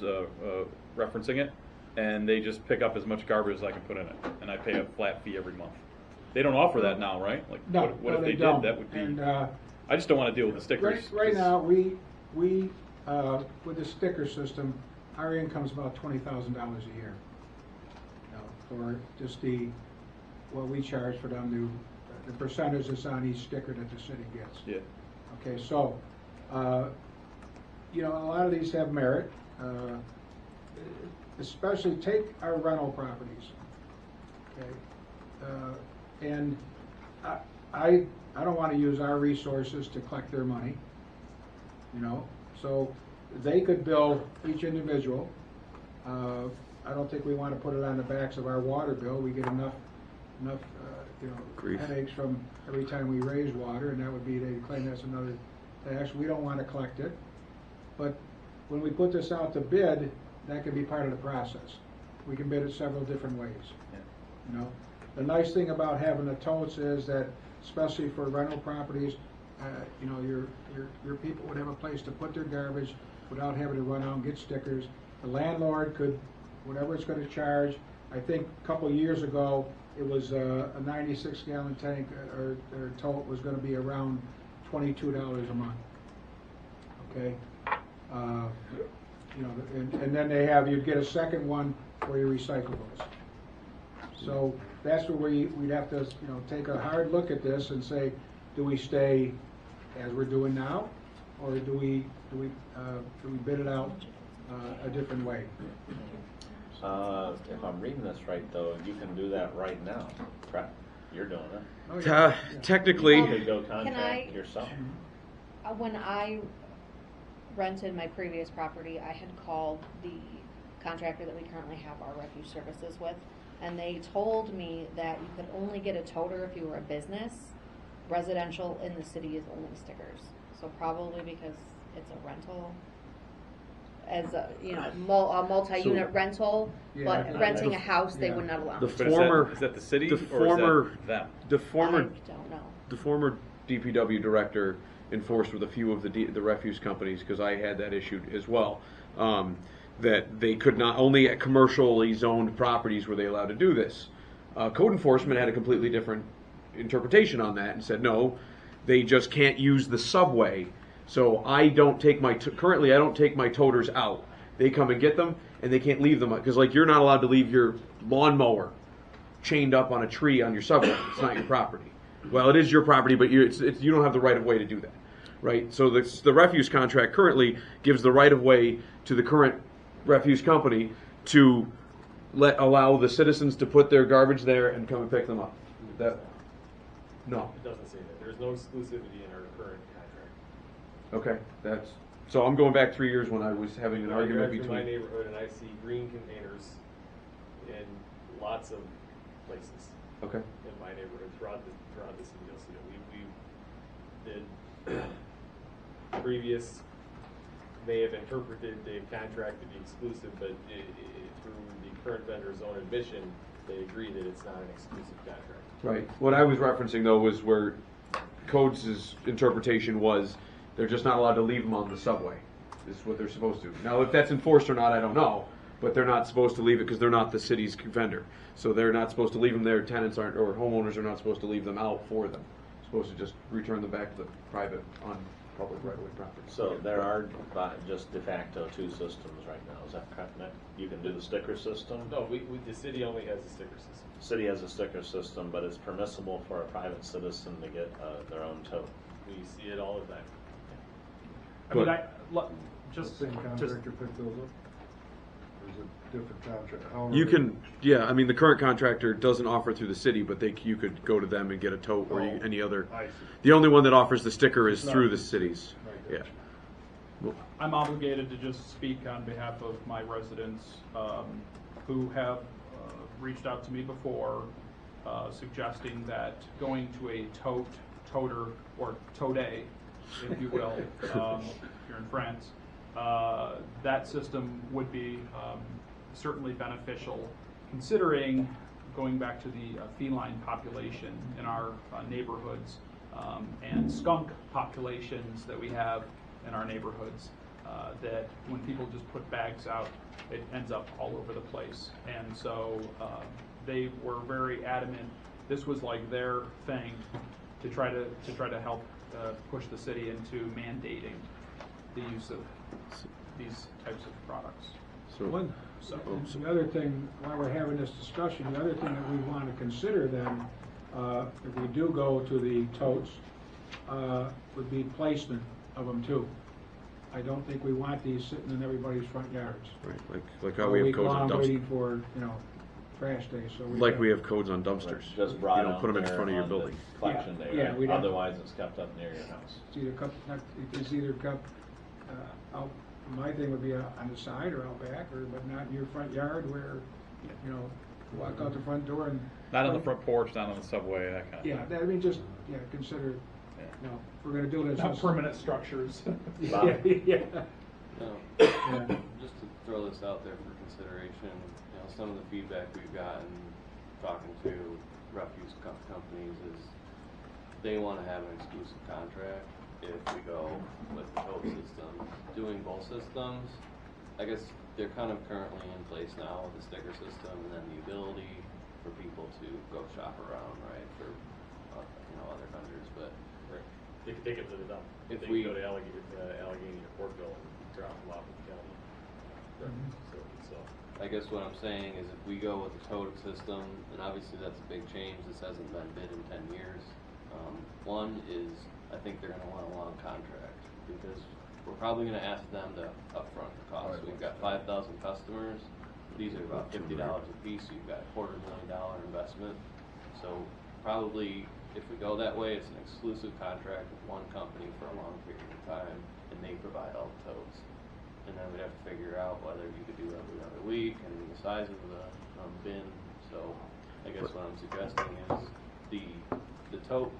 Speaker 3: referencing it, and they just pick up as much garbage as I can put in it, and I pay a flat fee every month. They don't offer that now, right? Like,
Speaker 7: no,
Speaker 3: what if they
Speaker 7: don't.
Speaker 3: did? That would be.
Speaker 7: And,
Speaker 3: I just don't want to deal with the stickers.
Speaker 7: Right now, we with the sticker system, our income's about $20,000 a year. You know, for just what we charge for them the percentage that's on each sticker that the city gets.
Speaker 3: Yeah.
Speaker 7: Okay, so you know, a lot of these have merit. Especially take our rental properties. Okay, and I don't want to use our resources to collect their money, you know, so they could bill each individual. I don't think we want to put it on the backs of our water bill. We get enough headaches from every time we raise water, and that would be, they claim that's another tax. We don't want to collect it, but when we put this out to bid, that could be part of the process. We can bid it several different ways.
Speaker 3: Yeah.
Speaker 7: You know, the nice thing about having the totes is that, especially for rental properties, you know, your people would have a place to put their garbage without having to run out and get stickers. The landlord could, whatever it's going to charge. I think a couple of years ago, it was a 96-gallon tank or tote was going to be around $22 a month. Okay, you know, and then you'd get a second one for your recyclables. So that's where we'd have to, you know, take a hard look at this and say, do we stay as we're doing now, or do we bid it out a different way?
Speaker 8: If I'm reading this right, though, you can do that right now. Correct? You're doing it.
Speaker 7: Oh, yeah.
Speaker 6: Technically,
Speaker 8: You could go contract yourself.
Speaker 9: When I rented my previous property, I had called the contractor that we currently have our refuge services with, and they told me that you could only get a toter if you were a business. Residential in the city is only stickers. So probably because it's a rental, as a, you know, a multi-unit rental,
Speaker 7: Yeah,
Speaker 9: but renting a house, they
Speaker 7: yeah.
Speaker 9: would not allow.
Speaker 6: The
Speaker 9: me.
Speaker 3: But
Speaker 6: former-
Speaker 3: is that the city
Speaker 6: the
Speaker 3: or
Speaker 6: former-
Speaker 3: is that them?
Speaker 6: the former
Speaker 9: I don't know.
Speaker 6: the former DPW director enforced with a few of the refuse companies, because I had that issue as well, that they could not, only at commercially zoned properties were they allowed to do this. Code enforcement had a completely different interpretation on that and said no, they just can't use the subway So I don't take currently I don't take my toters out. They come and get them, and they can't leave them because like you're not allowed to leave your lawnmower chained up on a tree on your subway. It's not your property. Well, it is your property, but you don't have the right of way to do that, right? So the refuse contract currently gives the right of way to the current refuse company to allow the citizens to put their garbage there and come and pick them up. No.
Speaker 4: It doesn't say that. There's no exclusivity in our current contract.
Speaker 6: Okay, so I'm going back 3 years when I was having an argument
Speaker 4: I drive through my
Speaker 6: between.
Speaker 4: neighborhood and I see green containers in lots of places.
Speaker 6: Okay.
Speaker 4: In my neighborhood throughout the city, you'll see it. We did previous may have interpreted the contract to be exclusive, but through the current vendor's own admission, they agree that it's not an exclusive contract.
Speaker 6: Right. What I was referencing though was where Codes' interpretation was they're just not allowed to leave them on the subway. This is what they're supposed to. Now, if that's enforced or not, I don't know. But they're not supposed to leave it because they're not the city's vendor. So they're not supposed to leave them there. Tenants aren't, or homeowners are not supposed to leave them out for them. Supposed to just return them back to the private on public right-of-way property.
Speaker 8: So there are just de facto two systems right now, is that correct, Nick? You can do the sticker system?
Speaker 4: No, the city only has a sticker system.
Speaker 8: City has a sticker system, but it's permissible for a private citizen to get their own tote.
Speaker 4: We see it all the time.
Speaker 1: I mean,
Speaker 2: Just same contractor pick those up? Or is it different contract? However
Speaker 6: You
Speaker 2: they-
Speaker 6: can, yeah. I mean, the current contractor doesn't offer through the city, but you could go to them and get a tote or any other.
Speaker 2: I see.
Speaker 6: The only one that offers the sticker is
Speaker 2: It's not-
Speaker 6: through the cities.
Speaker 2: I
Speaker 6: Yeah.
Speaker 2: gotcha.
Speaker 1: I'm obligated to just speak on behalf of my residents who have reached out to me before suggesting that going to a toter, or tote, if you will, if you're in France, that system would be certainly beneficial, considering going back to the feline population in our neighborhoods and skunk populations that we have in our neighborhoods, that when people just put bags out, it ends up all over the place. And so they were very adamant. This was like their thing to try to help push the city into mandating the use of these types of products.
Speaker 7: The other thing, while we're having this discussion, the other thing that we want to consider then, if we do go to the totes, would be placement of them too. I don't think we want these sitting in everybody's front yards.
Speaker 6: Right. Like how we have codes on
Speaker 7: waiting
Speaker 6: dumpsters.
Speaker 7: for, trash day, so.
Speaker 6: Like we have codes on dumpsters.
Speaker 8: Just brought
Speaker 6: You don't
Speaker 8: out
Speaker 6: put them in
Speaker 8: there
Speaker 6: front of your
Speaker 8: on the
Speaker 6: building.
Speaker 8: collection day,
Speaker 7: Yeah,
Speaker 8: right?
Speaker 7: we'd have-
Speaker 8: Otherwise, it's kept up near your house.
Speaker 7: It's either kept, out, my thing would be on the side or out back, but not in your front yard where, walk out the front door and.
Speaker 3: Not on the front porch, not on the subway, that kind of
Speaker 7: Yeah,
Speaker 3: thing.
Speaker 7: I mean, just, consider, if we're gonna do this.
Speaker 1: Not permanent structures.
Speaker 7: Yeah, yeah.
Speaker 12: No,
Speaker 7: Yeah.
Speaker 12: just to throw this out there for consideration, some of the feedback we've gotten talking to refuse companies is they want to have an exclusive contract if we go with the tote system. Doing both systems, I guess they're kind of currently in place now with the sticker system, and then the ability for people to go shop around, right, for other vendors, but
Speaker 4: Right. They could take it to the dump.
Speaker 12: If
Speaker 4: They
Speaker 12: we-
Speaker 4: could go to Allegheny or Portville and drop them off at the county. So,
Speaker 12: I guess what I'm saying is if we go with the tote system, and obviously that's a big change, this hasn't been bid in 10 years. One is, I think they're gonna want a long contract, because we're probably gonna ask them to upfront the cost. We've got 5,000 customers, these are about $50 a piece, so you've got $250,000 investment. So probably, if we go that way, it's an exclusive contract with one company for a long period of time, and they provide all the totes. And then we'd have to figure out whether you could do every other week and the size of the bin. So I guess what I'm suggesting is the tote,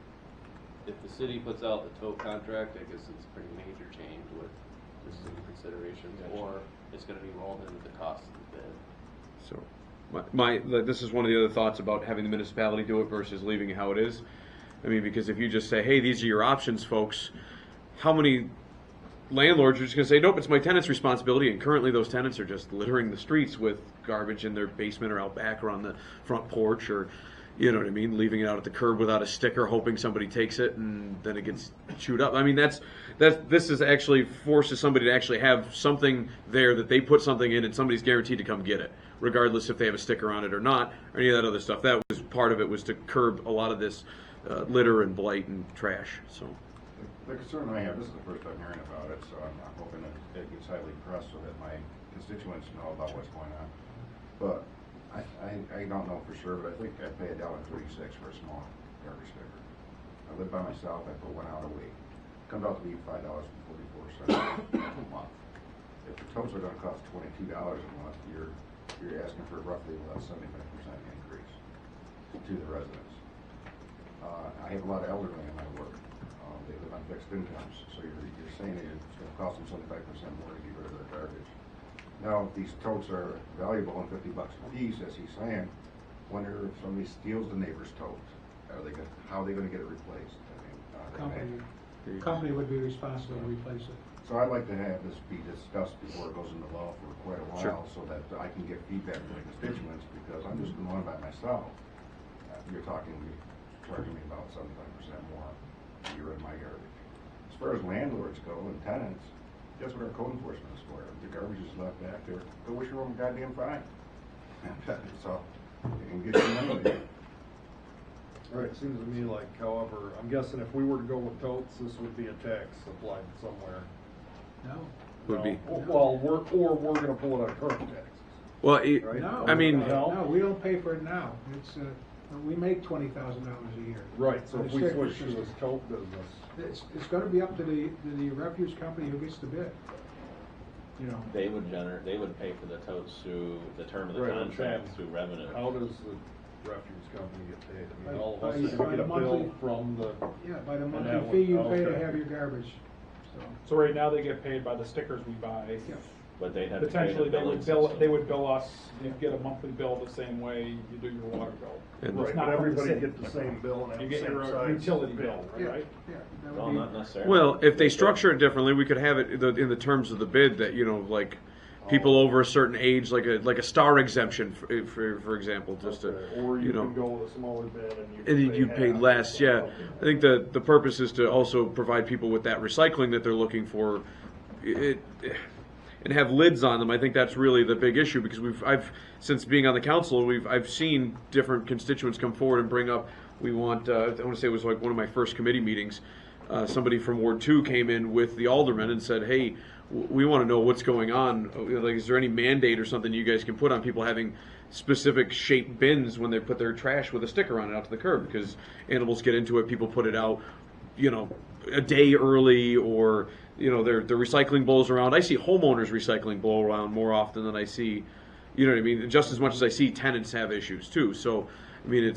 Speaker 12: if the city puts out the tote contract, I guess it's a pretty major change with just some considerations, or it's gonna be rolled into the cost of the bid.
Speaker 6: So this is one of the other thoughts about having the municipality do it versus leaving it how it is. I mean, because if you just say, hey, these are your options, folks, how many landlords are just going to say, nope, it's my tenant's responsibility, and currently those tenants are just littering the streets with garbage in their basement or out back or on the front porch, or You know what I mean? Leaving it out at the curb without a sticker, hoping somebody takes it, and then it gets chewed up. I mean, this is actually forces somebody to actually have something there that they put something in, and somebody's guaranteed to come get it, regardless if they have a sticker on it or not, or any of that other stuff. That was part of it, was to curb a lot of this litter and blight and trash. So
Speaker 5: The concern I have, this is the first I'm hearing about it, so I'm hoping that it gets highly pressed so that my constituents know about what's going on. But I don't know for sure, but I think I pay $1.36 for a small garbage sticker. I live by myself, I put one out a week. Comes out to be $5.44 a month. If the totes are gonna cost $22 a month, you're asking for roughly about 75% increase to the residents. I have a lot of elderly in my work. They live on fixed incomes, so you're saying that it's gonna cost them 75% more to get rid of their garbage. Now, if these totes are valuable and $50 a piece, as he's saying, wonder if somebody steals the neighbor's tote, how are they gonna get it replaced? I mean,
Speaker 7: The company would be responsible to replace it.
Speaker 5: So I'd like to have this be discussed before it goes into law for quite a while, so that I can get feedback from my constituents, because I'm just going by myself. You're charging me about 75% more to get rid of my garbage. As far as landlords go and tenants, guess what our code enforcement is for? The garbage is left back there. Go wish your own goddamn fine. So you can get some money there.
Speaker 2: All right, seems to me like, however, I'm guessing if we were to go with totes, this would be a tax applied somewhere.
Speaker 7: No.
Speaker 6: would be.
Speaker 2: Well, we're gonna pull it out of current taxes.
Speaker 6: Well,
Speaker 2: Right?
Speaker 7: No,
Speaker 6: I mean,
Speaker 7: no, we don't pay for it now. It's, we make $20,000 a year.
Speaker 2: Right, so
Speaker 7: On
Speaker 2: if
Speaker 7: the
Speaker 2: we
Speaker 7: sticker
Speaker 2: switch to
Speaker 7: system.
Speaker 2: this tote business,
Speaker 7: It's gonna be up to the refuse company who gets the bid. You know.
Speaker 8: They would pay for the totes through the term of the
Speaker 2: Right, I'm
Speaker 8: contract,
Speaker 2: saying,
Speaker 8: through revenue.
Speaker 2: how does the refuse company get paid? I mean,
Speaker 7: By-
Speaker 2: all of us
Speaker 7: by-
Speaker 2: are
Speaker 7: by
Speaker 2: gonna get a
Speaker 7: the
Speaker 2: bill
Speaker 7: monthly-
Speaker 2: from the,
Speaker 7: Yeah, by the
Speaker 2: And
Speaker 7: monthly
Speaker 2: that
Speaker 7: fee you
Speaker 2: one-
Speaker 7: pay to
Speaker 2: okay.
Speaker 7: have your garbage, so.
Speaker 1: So right now they get paid by the stickers we buy.
Speaker 7: Yeah.
Speaker 8: But they'd have to pay
Speaker 1: Potentially
Speaker 8: the
Speaker 1: they
Speaker 8: billing
Speaker 1: would bill,
Speaker 8: system.
Speaker 1: they would bill us, you'd get a monthly bill the same way you do your water bill.
Speaker 6: And
Speaker 2: right,
Speaker 1: not
Speaker 2: but
Speaker 1: from the
Speaker 2: everybody
Speaker 1: city.
Speaker 2: get the same bill and have
Speaker 1: You
Speaker 2: the
Speaker 1: get
Speaker 2: same
Speaker 1: your
Speaker 2: size
Speaker 1: utility bill,
Speaker 7: Yeah,
Speaker 1: right?
Speaker 7: yeah, that
Speaker 8: Well,
Speaker 7: would be.
Speaker 8: not necessarily.
Speaker 6: well, if they structure it differently, we could have it in the terms of the bid that, you know, like people over a certain age, like a star exemption, for example, just to,
Speaker 2: Okay, or you
Speaker 6: you know.
Speaker 2: can go with a smaller bid and
Speaker 6: And you pay
Speaker 2: half.
Speaker 6: less, yeah. I think the purpose is to also provide people with that recycling that they're looking for, and have lids on them. I think that's really the big issue, because since being on the council, I've seen different constituents come forward and bring up, we want, I want to say it was like one of my first committee meetings, somebody from Ward 2 came in with the alderman and said, hey, we want to know what's going on. Like, is there any mandate or something you guys can put on people having specific shaped bins when they put their trash with a sticker on it out to the curb? Because animals get into it, people put it out, you know, a day early, or, you know, their recycling blows around. I see homeowners recycling blow around more often than I see, you know what I mean, just as much as I see tenants have issues too. So, I mean,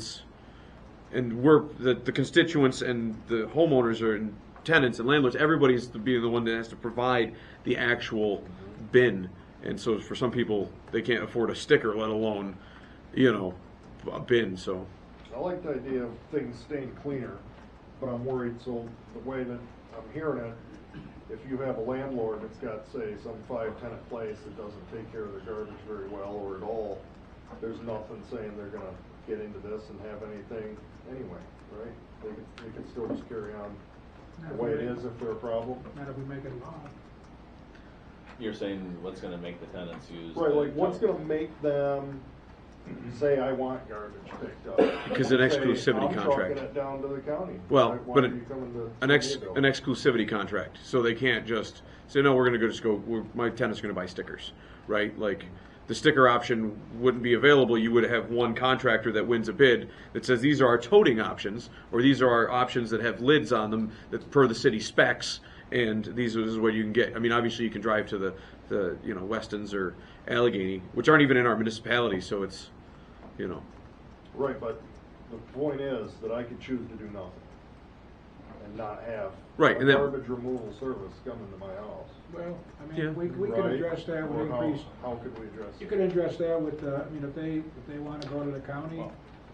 Speaker 6: and we're, the constituents and the homeowners are, and tenants and landlords, everybody's being the one that has to provide the actual bin. And so for some people, they can't afford a sticker, let alone, you know, a bin. So
Speaker 2: I like the idea of things staying cleaner, but I'm worried, so the way that I'm hearing it, if you have a landlord that's got, say, some 5-tenant place that doesn't take care of their garbage very well or at all, there's nothing saying they're gonna get into this and have anything anyway, right? They could still just carry on the way it is if they're a problem.
Speaker 7: Not if we make it law.
Speaker 8: You're saying what's gonna make the tenants use?
Speaker 2: Right,
Speaker 8: the
Speaker 2: like what's
Speaker 8: tote?
Speaker 2: gonna make them say, I want garbage picked up?
Speaker 6: Because an
Speaker 2: Say,
Speaker 6: exclusivity
Speaker 2: I'm
Speaker 6: contract.
Speaker 2: trucking it down to the county.
Speaker 6: Well,
Speaker 2: Why
Speaker 6: but
Speaker 2: are you coming to
Speaker 6: an
Speaker 2: Toledo?
Speaker 6: exclusivity contract, so they can't just say, no, we're going to just go, my tenant's going to buy stickers, right? Like, the sticker option wouldn't be available. You would have one contractor that wins a bid that says these are our toting options, or these are our options that have lids on them that's per the city specs, and this is what you can get. I mean, obviously you can drive to the you know, Westons or Allegheny, which aren't even in our municipality, so it's, you know.
Speaker 2: Right, but the point is that I could choose to do nothing and not have
Speaker 6: Right,
Speaker 2: a
Speaker 6: and that-
Speaker 2: garbage removal service coming to my house.
Speaker 7: Well, I mean,
Speaker 6: Yeah.
Speaker 7: we could
Speaker 2: Right?
Speaker 7: address that with
Speaker 2: Or
Speaker 7: increased.
Speaker 2: how could we address
Speaker 7: You
Speaker 2: it?
Speaker 7: could address that with, I mean, if they want to go to the county,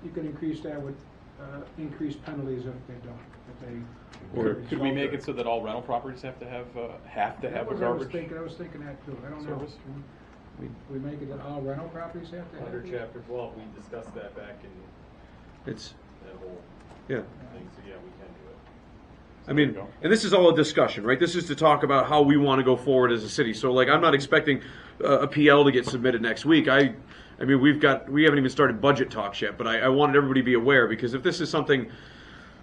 Speaker 7: you could increase that with, increased penalties if they don't, if they.
Speaker 3: Or could we make it so that all rental properties have to have a
Speaker 7: That was-
Speaker 3: garbage?
Speaker 7: I was thinking that too, I don't know.
Speaker 3: service?
Speaker 7: We make it that all rental properties have to have
Speaker 4: Under
Speaker 7: it?
Speaker 4: chapter 12, we discussed that back in
Speaker 6: It's,
Speaker 4: that whole
Speaker 6: yeah.
Speaker 4: thing, so yeah, we can do it.
Speaker 6: I mean, and this is all a discussion, right? This is to talk about how we want to go forward as a city. So, like, I'm not expecting a PL to get submitted next week. I mean, we haven't even started budget talks yet, but I wanted everybody to be aware, because if this is something,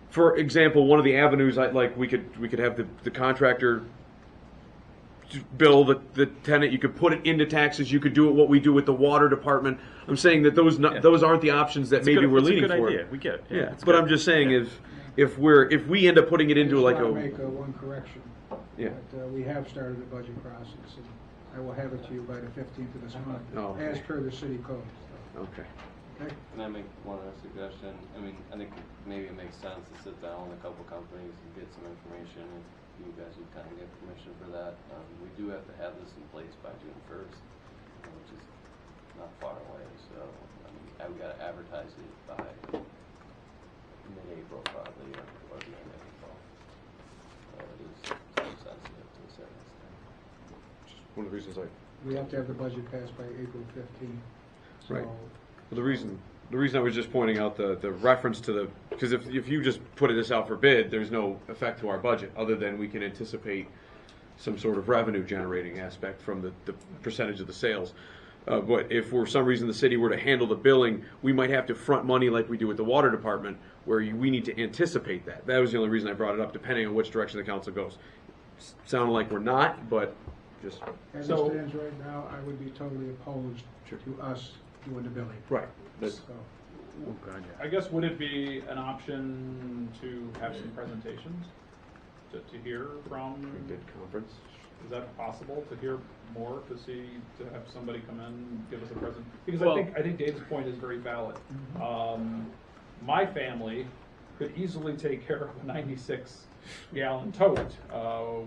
Speaker 6: for example, one of the avenues, we could have the contractor bill the tenant. You could put it into taxes. You could do it what we do with the water department. I'm saying that those aren't the options that maybe we're leaning for.
Speaker 3: Idea. We get it.
Speaker 6: Yeah, but I'm just saying if we end up putting it into like
Speaker 7: I
Speaker 6: a
Speaker 7: just want to make one correction.
Speaker 6: Yeah.
Speaker 7: That, we have started the budget process, and I will have it to you by the 15th of this month,
Speaker 6: Oh,
Speaker 7: as
Speaker 6: okay.
Speaker 7: per the city code.
Speaker 6: Okay.
Speaker 7: Okay?
Speaker 12: Can I make one other suggestion? I mean, I think maybe it makes sense to sit down with a couple companies and get some information, and you guys would kind of get permission for that. We do have to have this in place by June 1st, which is not far away, so I mean, I've got to advertise it by mid-April probably, or the end of April. So it is time sensitive to a certain extent.
Speaker 6: One of the reasons
Speaker 7: We have to have the budget passed by April 15th. So
Speaker 6: Right. Well, the reason I was just pointing out the reference to the, because if you just put this out for bid, there's no effect to our budget other than we can anticipate some sort of revenue generating aspect from the percentage of the sales. But if for some reason the city were to handle the billing, we might have to front money like we do with the water department, where we need to anticipate that. That was the only reason I brought it up, depending on which direction the council goes. Sounded like we're not, but just
Speaker 7: as
Speaker 1: So-
Speaker 7: it stands right now, I would be totally opposed to us doing the billing.
Speaker 6: right.
Speaker 7: So,
Speaker 6: Oh, God, yeah.
Speaker 1: I guess, would it be an option to have some presentations to hear from?
Speaker 6: Bid conference.
Speaker 1: Is that possible to hear more, to have somebody come in and give us a present? Because
Speaker 3: Well-
Speaker 1: I think Dave's point is very valid. My family could easily take care of a 96-gallon tote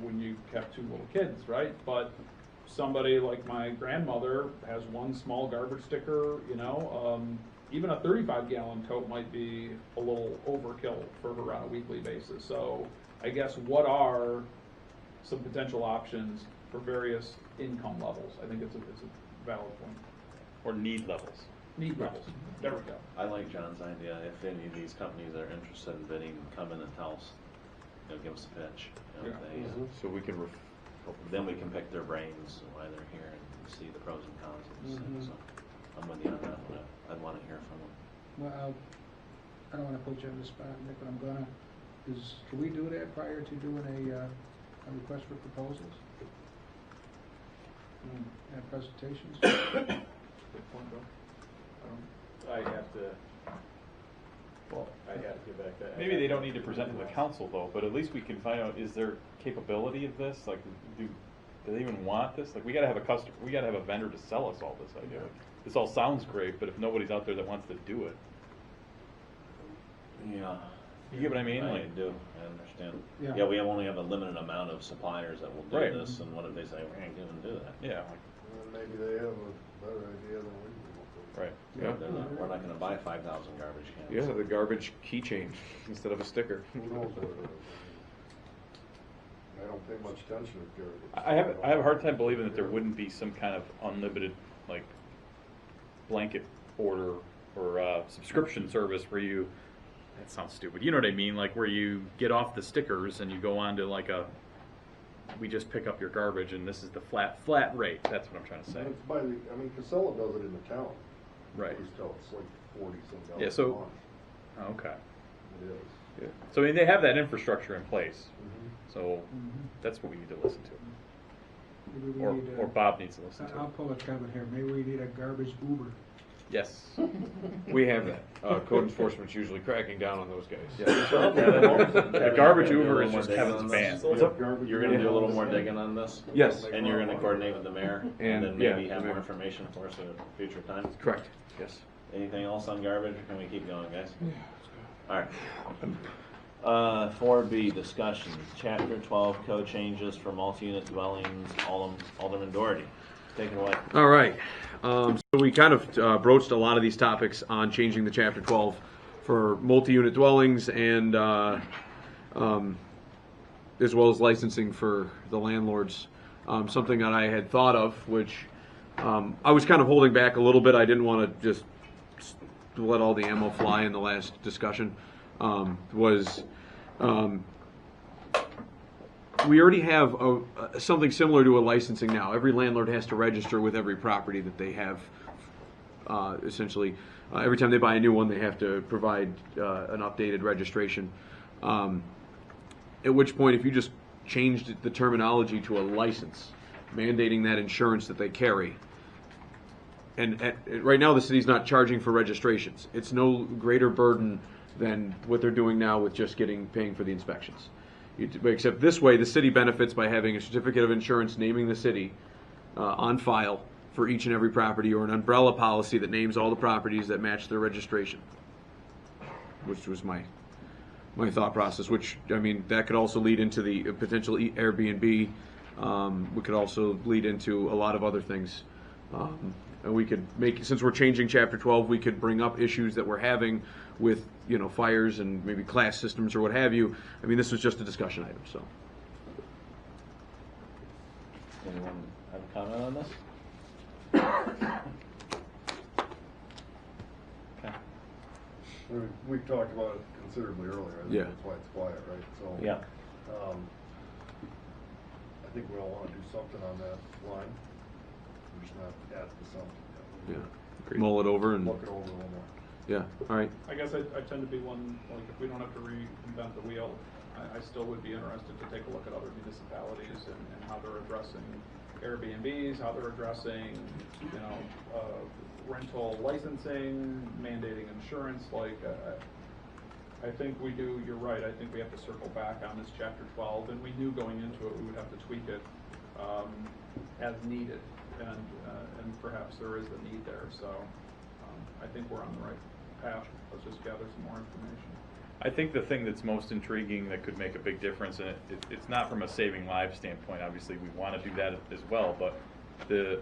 Speaker 1: when you have two little kids, right? But somebody like my grandmother has one small garbage sticker, even a 35-gallon tote might be a little overkill for her on a weekly basis. So I guess what are some potential options for various income levels? I think it's a valid point.
Speaker 3: Or need levels.
Speaker 1: Need levels. There we go.
Speaker 8: I like John's idea. If any of these companies are interested in bidding, come in and tell us. Give us a pitch.
Speaker 1: Yeah.
Speaker 6: So we can.
Speaker 8: Then we can pick their brains why they're here and see the pros and cons of this thing. So I'm with you on that one. I'd want to hear from them.
Speaker 7: well, I don't want to put you on the spot, Nick, but I'm gonna. Can we do that prior to doing a request for proposals and presentations?
Speaker 1: Good point, Bill.
Speaker 4: I have to get back to that.
Speaker 3: Maybe they don't need to present to the council though, but at least we can find out, is there capability of this? Like, do they even want this? Like, we gotta have a customer, we gotta have a vendor to sell us all this idea. Like, this all sounds great, but if nobody's out there that wants to do it,
Speaker 8: Yeah.
Speaker 3: you get what I mean?
Speaker 8: I
Speaker 3: Like,
Speaker 8: do. I understand.
Speaker 7: Yeah.
Speaker 8: Yeah, we only have a limited amount of suppliers that will do
Speaker 3: Right.
Speaker 8: this, and what if they say we ain't gonna do that?
Speaker 3: yeah, like,
Speaker 2: Maybe they have a better idea than we do.
Speaker 3: right.
Speaker 6: Yeah.
Speaker 8: We're not gonna buy 5,000 garbage cans.
Speaker 6: Yeah, the garbage keychain instead of a sticker.
Speaker 2: Who knows what it is? I don't pay much attention to garbage.
Speaker 3: I have a hard time believing that there wouldn't be some kind of unlimited, like, blanket order or subscription service where you, that sounds stupid, you know what I mean? Like, where you get off the stickers and you go on to like we just pick up your garbage and this is the flat rate. That's what I'm trying to say.
Speaker 2: It's by Casella does it in the town.
Speaker 3: Right.
Speaker 2: Please tell it's like 40-some dollars
Speaker 3: Yeah, so-
Speaker 2: a month.
Speaker 3: Oh, okay.
Speaker 2: It is.
Speaker 6: Yeah.
Speaker 3: So I mean, they have that infrastructure in place.
Speaker 2: Mhm.
Speaker 3: So that's what we need to listen to.
Speaker 7: Maybe we
Speaker 3: Or,
Speaker 7: need
Speaker 3: or Bob needs to listen to.
Speaker 7: I'll pull a Kevin here. Maybe we need a garbage Uber.
Speaker 3: Yes.
Speaker 6: We have that. Code enforcement's usually cracking down on those guys.
Speaker 3: The garbage Uber is just Kevin's band.
Speaker 2: What's up? Garbage
Speaker 8: You're gonna do a little more
Speaker 2: Uber.
Speaker 8: digging on this?
Speaker 6: Yes.
Speaker 8: And you're gonna coordinate with the mayor?
Speaker 6: And,
Speaker 8: then
Speaker 6: yeah,
Speaker 8: maybe have
Speaker 6: the
Speaker 8: more
Speaker 6: mayor.
Speaker 8: information for us at a future time?
Speaker 6: Correct. Yes.
Speaker 8: Anything else on garbage, or can we keep going, guys? Alright. 4B, discussion, chapter 12, code changes for multi-unit dwellings, Alderman Doherty. Take it away.
Speaker 6: All right. So we kind of broached a lot of these topics on changing the Chapter 12 for multi-unit dwellings and as well as licensing for the landlords. Something that I had thought of, which I was kind of holding back a little bit. I didn't want to just to let all the ammo fly in the last discussion, was we already have something similar to a licensing now. Every landlord has to register with every property that they have. Essentially, every time they buy a new one, they have to provide an updated registration. At which point, if you just changed the terminology to a license, mandating that insurance that they carry, and right now the city's not charging for registrations. It's no greater burden than what they're doing now with just paying for the inspections. Except this way, the city benefits by having a certificate of insurance naming the city on file for each and every property, or an umbrella policy that names all the properties that match their registration, which was my thought process. Which, I mean, that could also lead into the potential Airbnb. We could also lead into a lot of other things. And we could since we're changing Chapter 12, we could bring up issues that we're having with, fires and maybe class systems or what have you. I mean, this was just a discussion item, so.
Speaker 8: Anyone have a comment on this? Okay.
Speaker 2: We talked about it considerably earlier. I think
Speaker 6: Yeah.
Speaker 2: that's why it's quiet, right? So,
Speaker 8: Yeah.
Speaker 2: I think we all want to do something on that line. We're just not at the something yet.
Speaker 6: Yeah. Mull it over and.
Speaker 2: Look it over a little more.
Speaker 6: Yeah. All right.
Speaker 1: I guess I tend to be one, like, if we don't have to reinvent the wheel, I still would be interested to take a look at other municipalities and how they're addressing Airbnbs, how they're addressing, rental licensing, mandating insurance. Like, I think you're right, I think we have to circle back on this Chapter 12, and we knew going into it we would have to tweak it as needed, and perhaps there is a need there. So I think we're on the right path. Let's just gather some more information.
Speaker 3: I think the thing that's most intriguing that could make a big difference, and it's not from a saving lives standpoint, obviously we want to do that as well, but the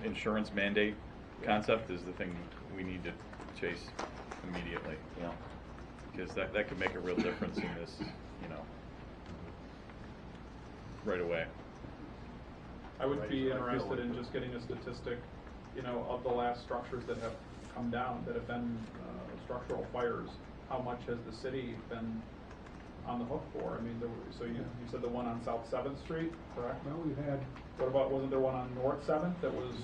Speaker 3: insurance mandate concept is the thing we need to chase immediately.
Speaker 8: Yeah.
Speaker 3: Because that could make a real difference in this, right away.
Speaker 1: I would be interested in just getting a statistic, of the last structures that have come down, that have been structural fires. How much has the city been on the hook for? I mean, so you said the one on South 7th Street, correct?
Speaker 7: Well, we've had.
Speaker 1: What about, wasn't there one on North 7th that was?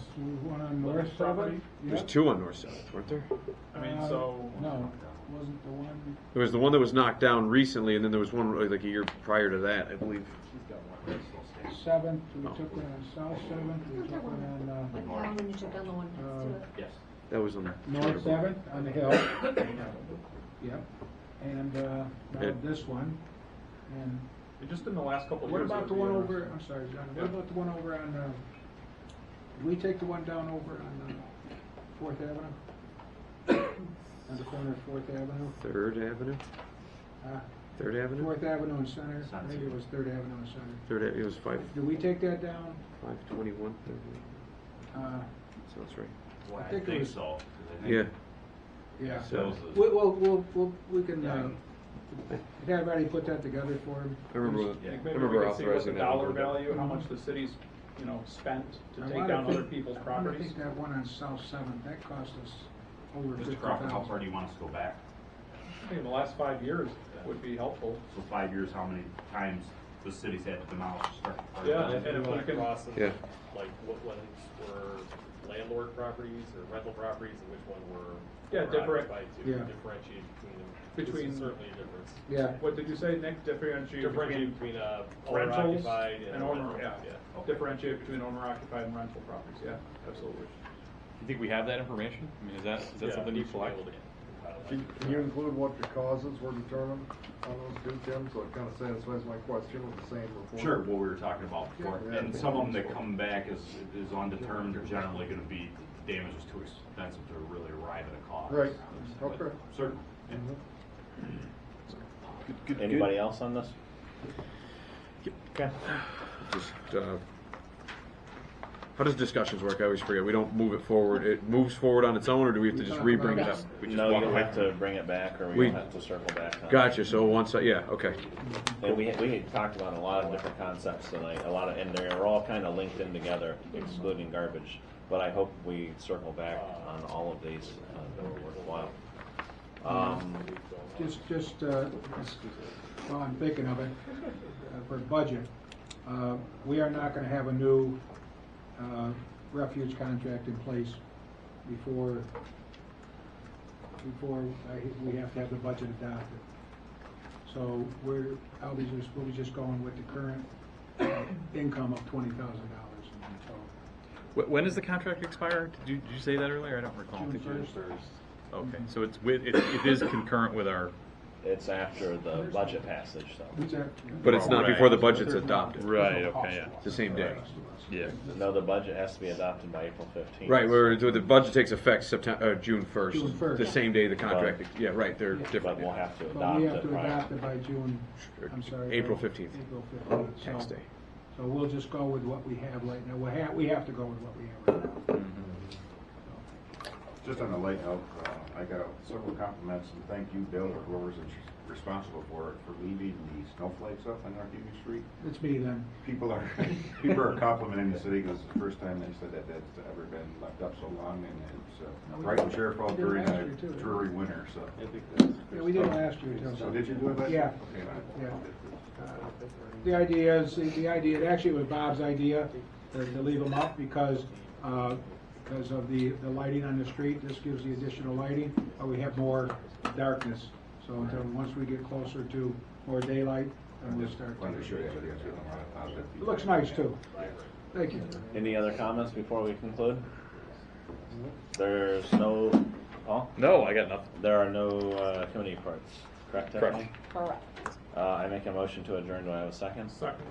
Speaker 7: One on North 7th?
Speaker 6: There's two on North 7th, weren't there?
Speaker 1: I mean,
Speaker 7: No, wasn't the one.
Speaker 6: There was the one that was knocked down recently, and then there was one like a year prior to that, I believe.
Speaker 7: 7th, we took one on South 7th, we took one on,
Speaker 9: When you took on the one next to it.
Speaker 4: Yes.
Speaker 6: That was on
Speaker 7: North 7th on the hill. Yep, and now this one, and
Speaker 1: just in the last couple of
Speaker 7: what
Speaker 1: years.
Speaker 7: about the one over, I'm sorry, John, what about the one over on, did we take the one down over on 4th Avenue? On the corner of 4th Avenue?
Speaker 6: 3rd Avenue? 3rd Avenue?
Speaker 7: 4th Avenue and Center, maybe it was 3rd Avenue and Center.
Speaker 6: It was 5.
Speaker 7: Did we take that down?
Speaker 6: 521. Sounds right.
Speaker 7: Well, I think it was,
Speaker 10: so.
Speaker 6: Yeah.
Speaker 7: yeah.
Speaker 6: So
Speaker 7: We can, have already put that together for him.
Speaker 6: I remember.
Speaker 1: Yeah,
Speaker 6: I
Speaker 1: maybe
Speaker 6: remember
Speaker 1: we could see what the
Speaker 6: authorizing that.
Speaker 1: dollar value, how much the city's, spent to take down other people's
Speaker 7: I
Speaker 1: properties.
Speaker 7: think that one on South 7th, that cost us over
Speaker 10: Mr. Crawford, how far
Speaker 7: $50,000.
Speaker 10: do you want us to go back?
Speaker 1: I think in the last 5 years would be helpful.
Speaker 10: So 5 years, how many times the city's had to demolish structure?
Speaker 1: Yeah,
Speaker 4: And if we cross them,
Speaker 6: Yeah.
Speaker 4: like what ones were landlord properties or rental properties, and which one were
Speaker 1: different.
Speaker 4: to
Speaker 7: Yeah.
Speaker 4: differentiate between them.
Speaker 1: Between-
Speaker 4: This is certainly a difference.
Speaker 7: Yeah.
Speaker 1: What did you say, Nick? Differentiate
Speaker 4: Between owner
Speaker 1: rentals
Speaker 4: occupied
Speaker 1: and owner, yeah.
Speaker 10: Okay.
Speaker 1: Differentiate between owner occupied and rental properties, yeah, absolutely.
Speaker 3: You think we have that information? I mean, is that something you collect?
Speaker 2: Can you include what the causes were determined on those two, Tim? So it kind of satisfies my question with the same report.
Speaker 10: Sure, what we were talking about before.
Speaker 2: Yeah.
Speaker 10: And some of them that come back is undetermined, are generally gonna be, the damage is too expensive to really arrive at a cause.
Speaker 2: Right.
Speaker 10: But
Speaker 2: Okay.
Speaker 10: Certain.
Speaker 6: Good.
Speaker 8: Anybody else on this? Okay.
Speaker 6: Just how does discussions work? I always forget. We don't move it forward. It moves forward on its own, or do we have to just re-bring it up? We just
Speaker 8: No,
Speaker 6: walk
Speaker 8: you'll
Speaker 6: away?
Speaker 8: have to bring it back, or
Speaker 6: We-
Speaker 8: we'll have to circle back on it.
Speaker 6: Gotcha. So once, yeah, okay.
Speaker 8: And we had talked about a lot of different concepts tonight, and they're all kind of linked in together, excluding garbage. But I hope we circle back on all of these that were worthwhile.
Speaker 7: Well, I'm thinking of it, for budget, we are not gonna have a new, refuge contract in place before we have to have the budget adopted. So we'll be just going with the current income of $20,000. So
Speaker 3: When does the contract expire? Did you say that earlier? I don't recall.
Speaker 7: June 1st.
Speaker 3: Okay, so it is concurrent with our.
Speaker 8: It's after the budget passage, so.
Speaker 6: But it's not
Speaker 3: Right.
Speaker 6: before the budget's adopted.
Speaker 3: Right. Okay. Yeah.
Speaker 6: It's the same day.
Speaker 3: Yeah.
Speaker 8: No, the budget has to be adopted by April 15th.
Speaker 6: Right, where the budget takes effect June 1st.
Speaker 7: June 1st.
Speaker 6: The same day the contract. Yeah, right. They're
Speaker 8: But
Speaker 6: different.
Speaker 8: we'll have to
Speaker 7: But
Speaker 8: adopt
Speaker 7: we have
Speaker 8: it
Speaker 7: to
Speaker 8: prior.
Speaker 7: adopt it by June, I'm sorry.
Speaker 6: April
Speaker 7: by
Speaker 6: 15th.
Speaker 7: April 15th.
Speaker 6: Tax
Speaker 7: So-
Speaker 6: day.
Speaker 7: So we'll just go with what we have right now. We have to go with what we have right now.
Speaker 5: Just on a light note, I got several compliments and thank you, Bill, or whoever's responsible for it, for leaving the snowflakes up on North Union Street.
Speaker 7: It's me then.
Speaker 5: People are complimenting the city because it's the first time they said that that's ever been left up so long, and it's right in Sheriff during
Speaker 7: last
Speaker 5: a
Speaker 7: year, too.
Speaker 5: dreary winter, so.
Speaker 7: Yeah, we did it last year too.
Speaker 5: So did you do it last
Speaker 7: Yeah.
Speaker 5: year? Okay,
Speaker 7: Yeah. The idea is, it actually was Bob's idea to leave them up because of the lighting on the street. This gives the additional lighting, but we have more darkness. So until, once we get closer to more daylight, then we'll start.
Speaker 5: Wanted to show you, so you guys get a lot of positive
Speaker 7: It looks nice too. Thank you.
Speaker 8: Any other comments before we conclude? There's no, Paul?
Speaker 3: No, I got nothing.
Speaker 8: There are no committee reports, correct, Stephanie?
Speaker 9: Correct.
Speaker 8: I make a motion to adjourn. Do I have a second?
Speaker 1: Second.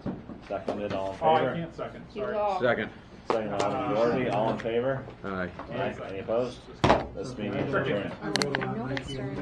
Speaker 8: Seconded, all in
Speaker 1: Oh, I
Speaker 8: favor?
Speaker 1: can't second,
Speaker 9: You
Speaker 1: sorry.
Speaker 9: all.
Speaker 6: Second.
Speaker 8: Second by Alderman Doherty, all in favor?
Speaker 6: Aye.
Speaker 8: Any opposed? This meeting is adjourned.
Speaker 7: I wrote a lot
Speaker 9: I know
Speaker 7: like
Speaker 9: it's
Speaker 7: you.
Speaker 9: during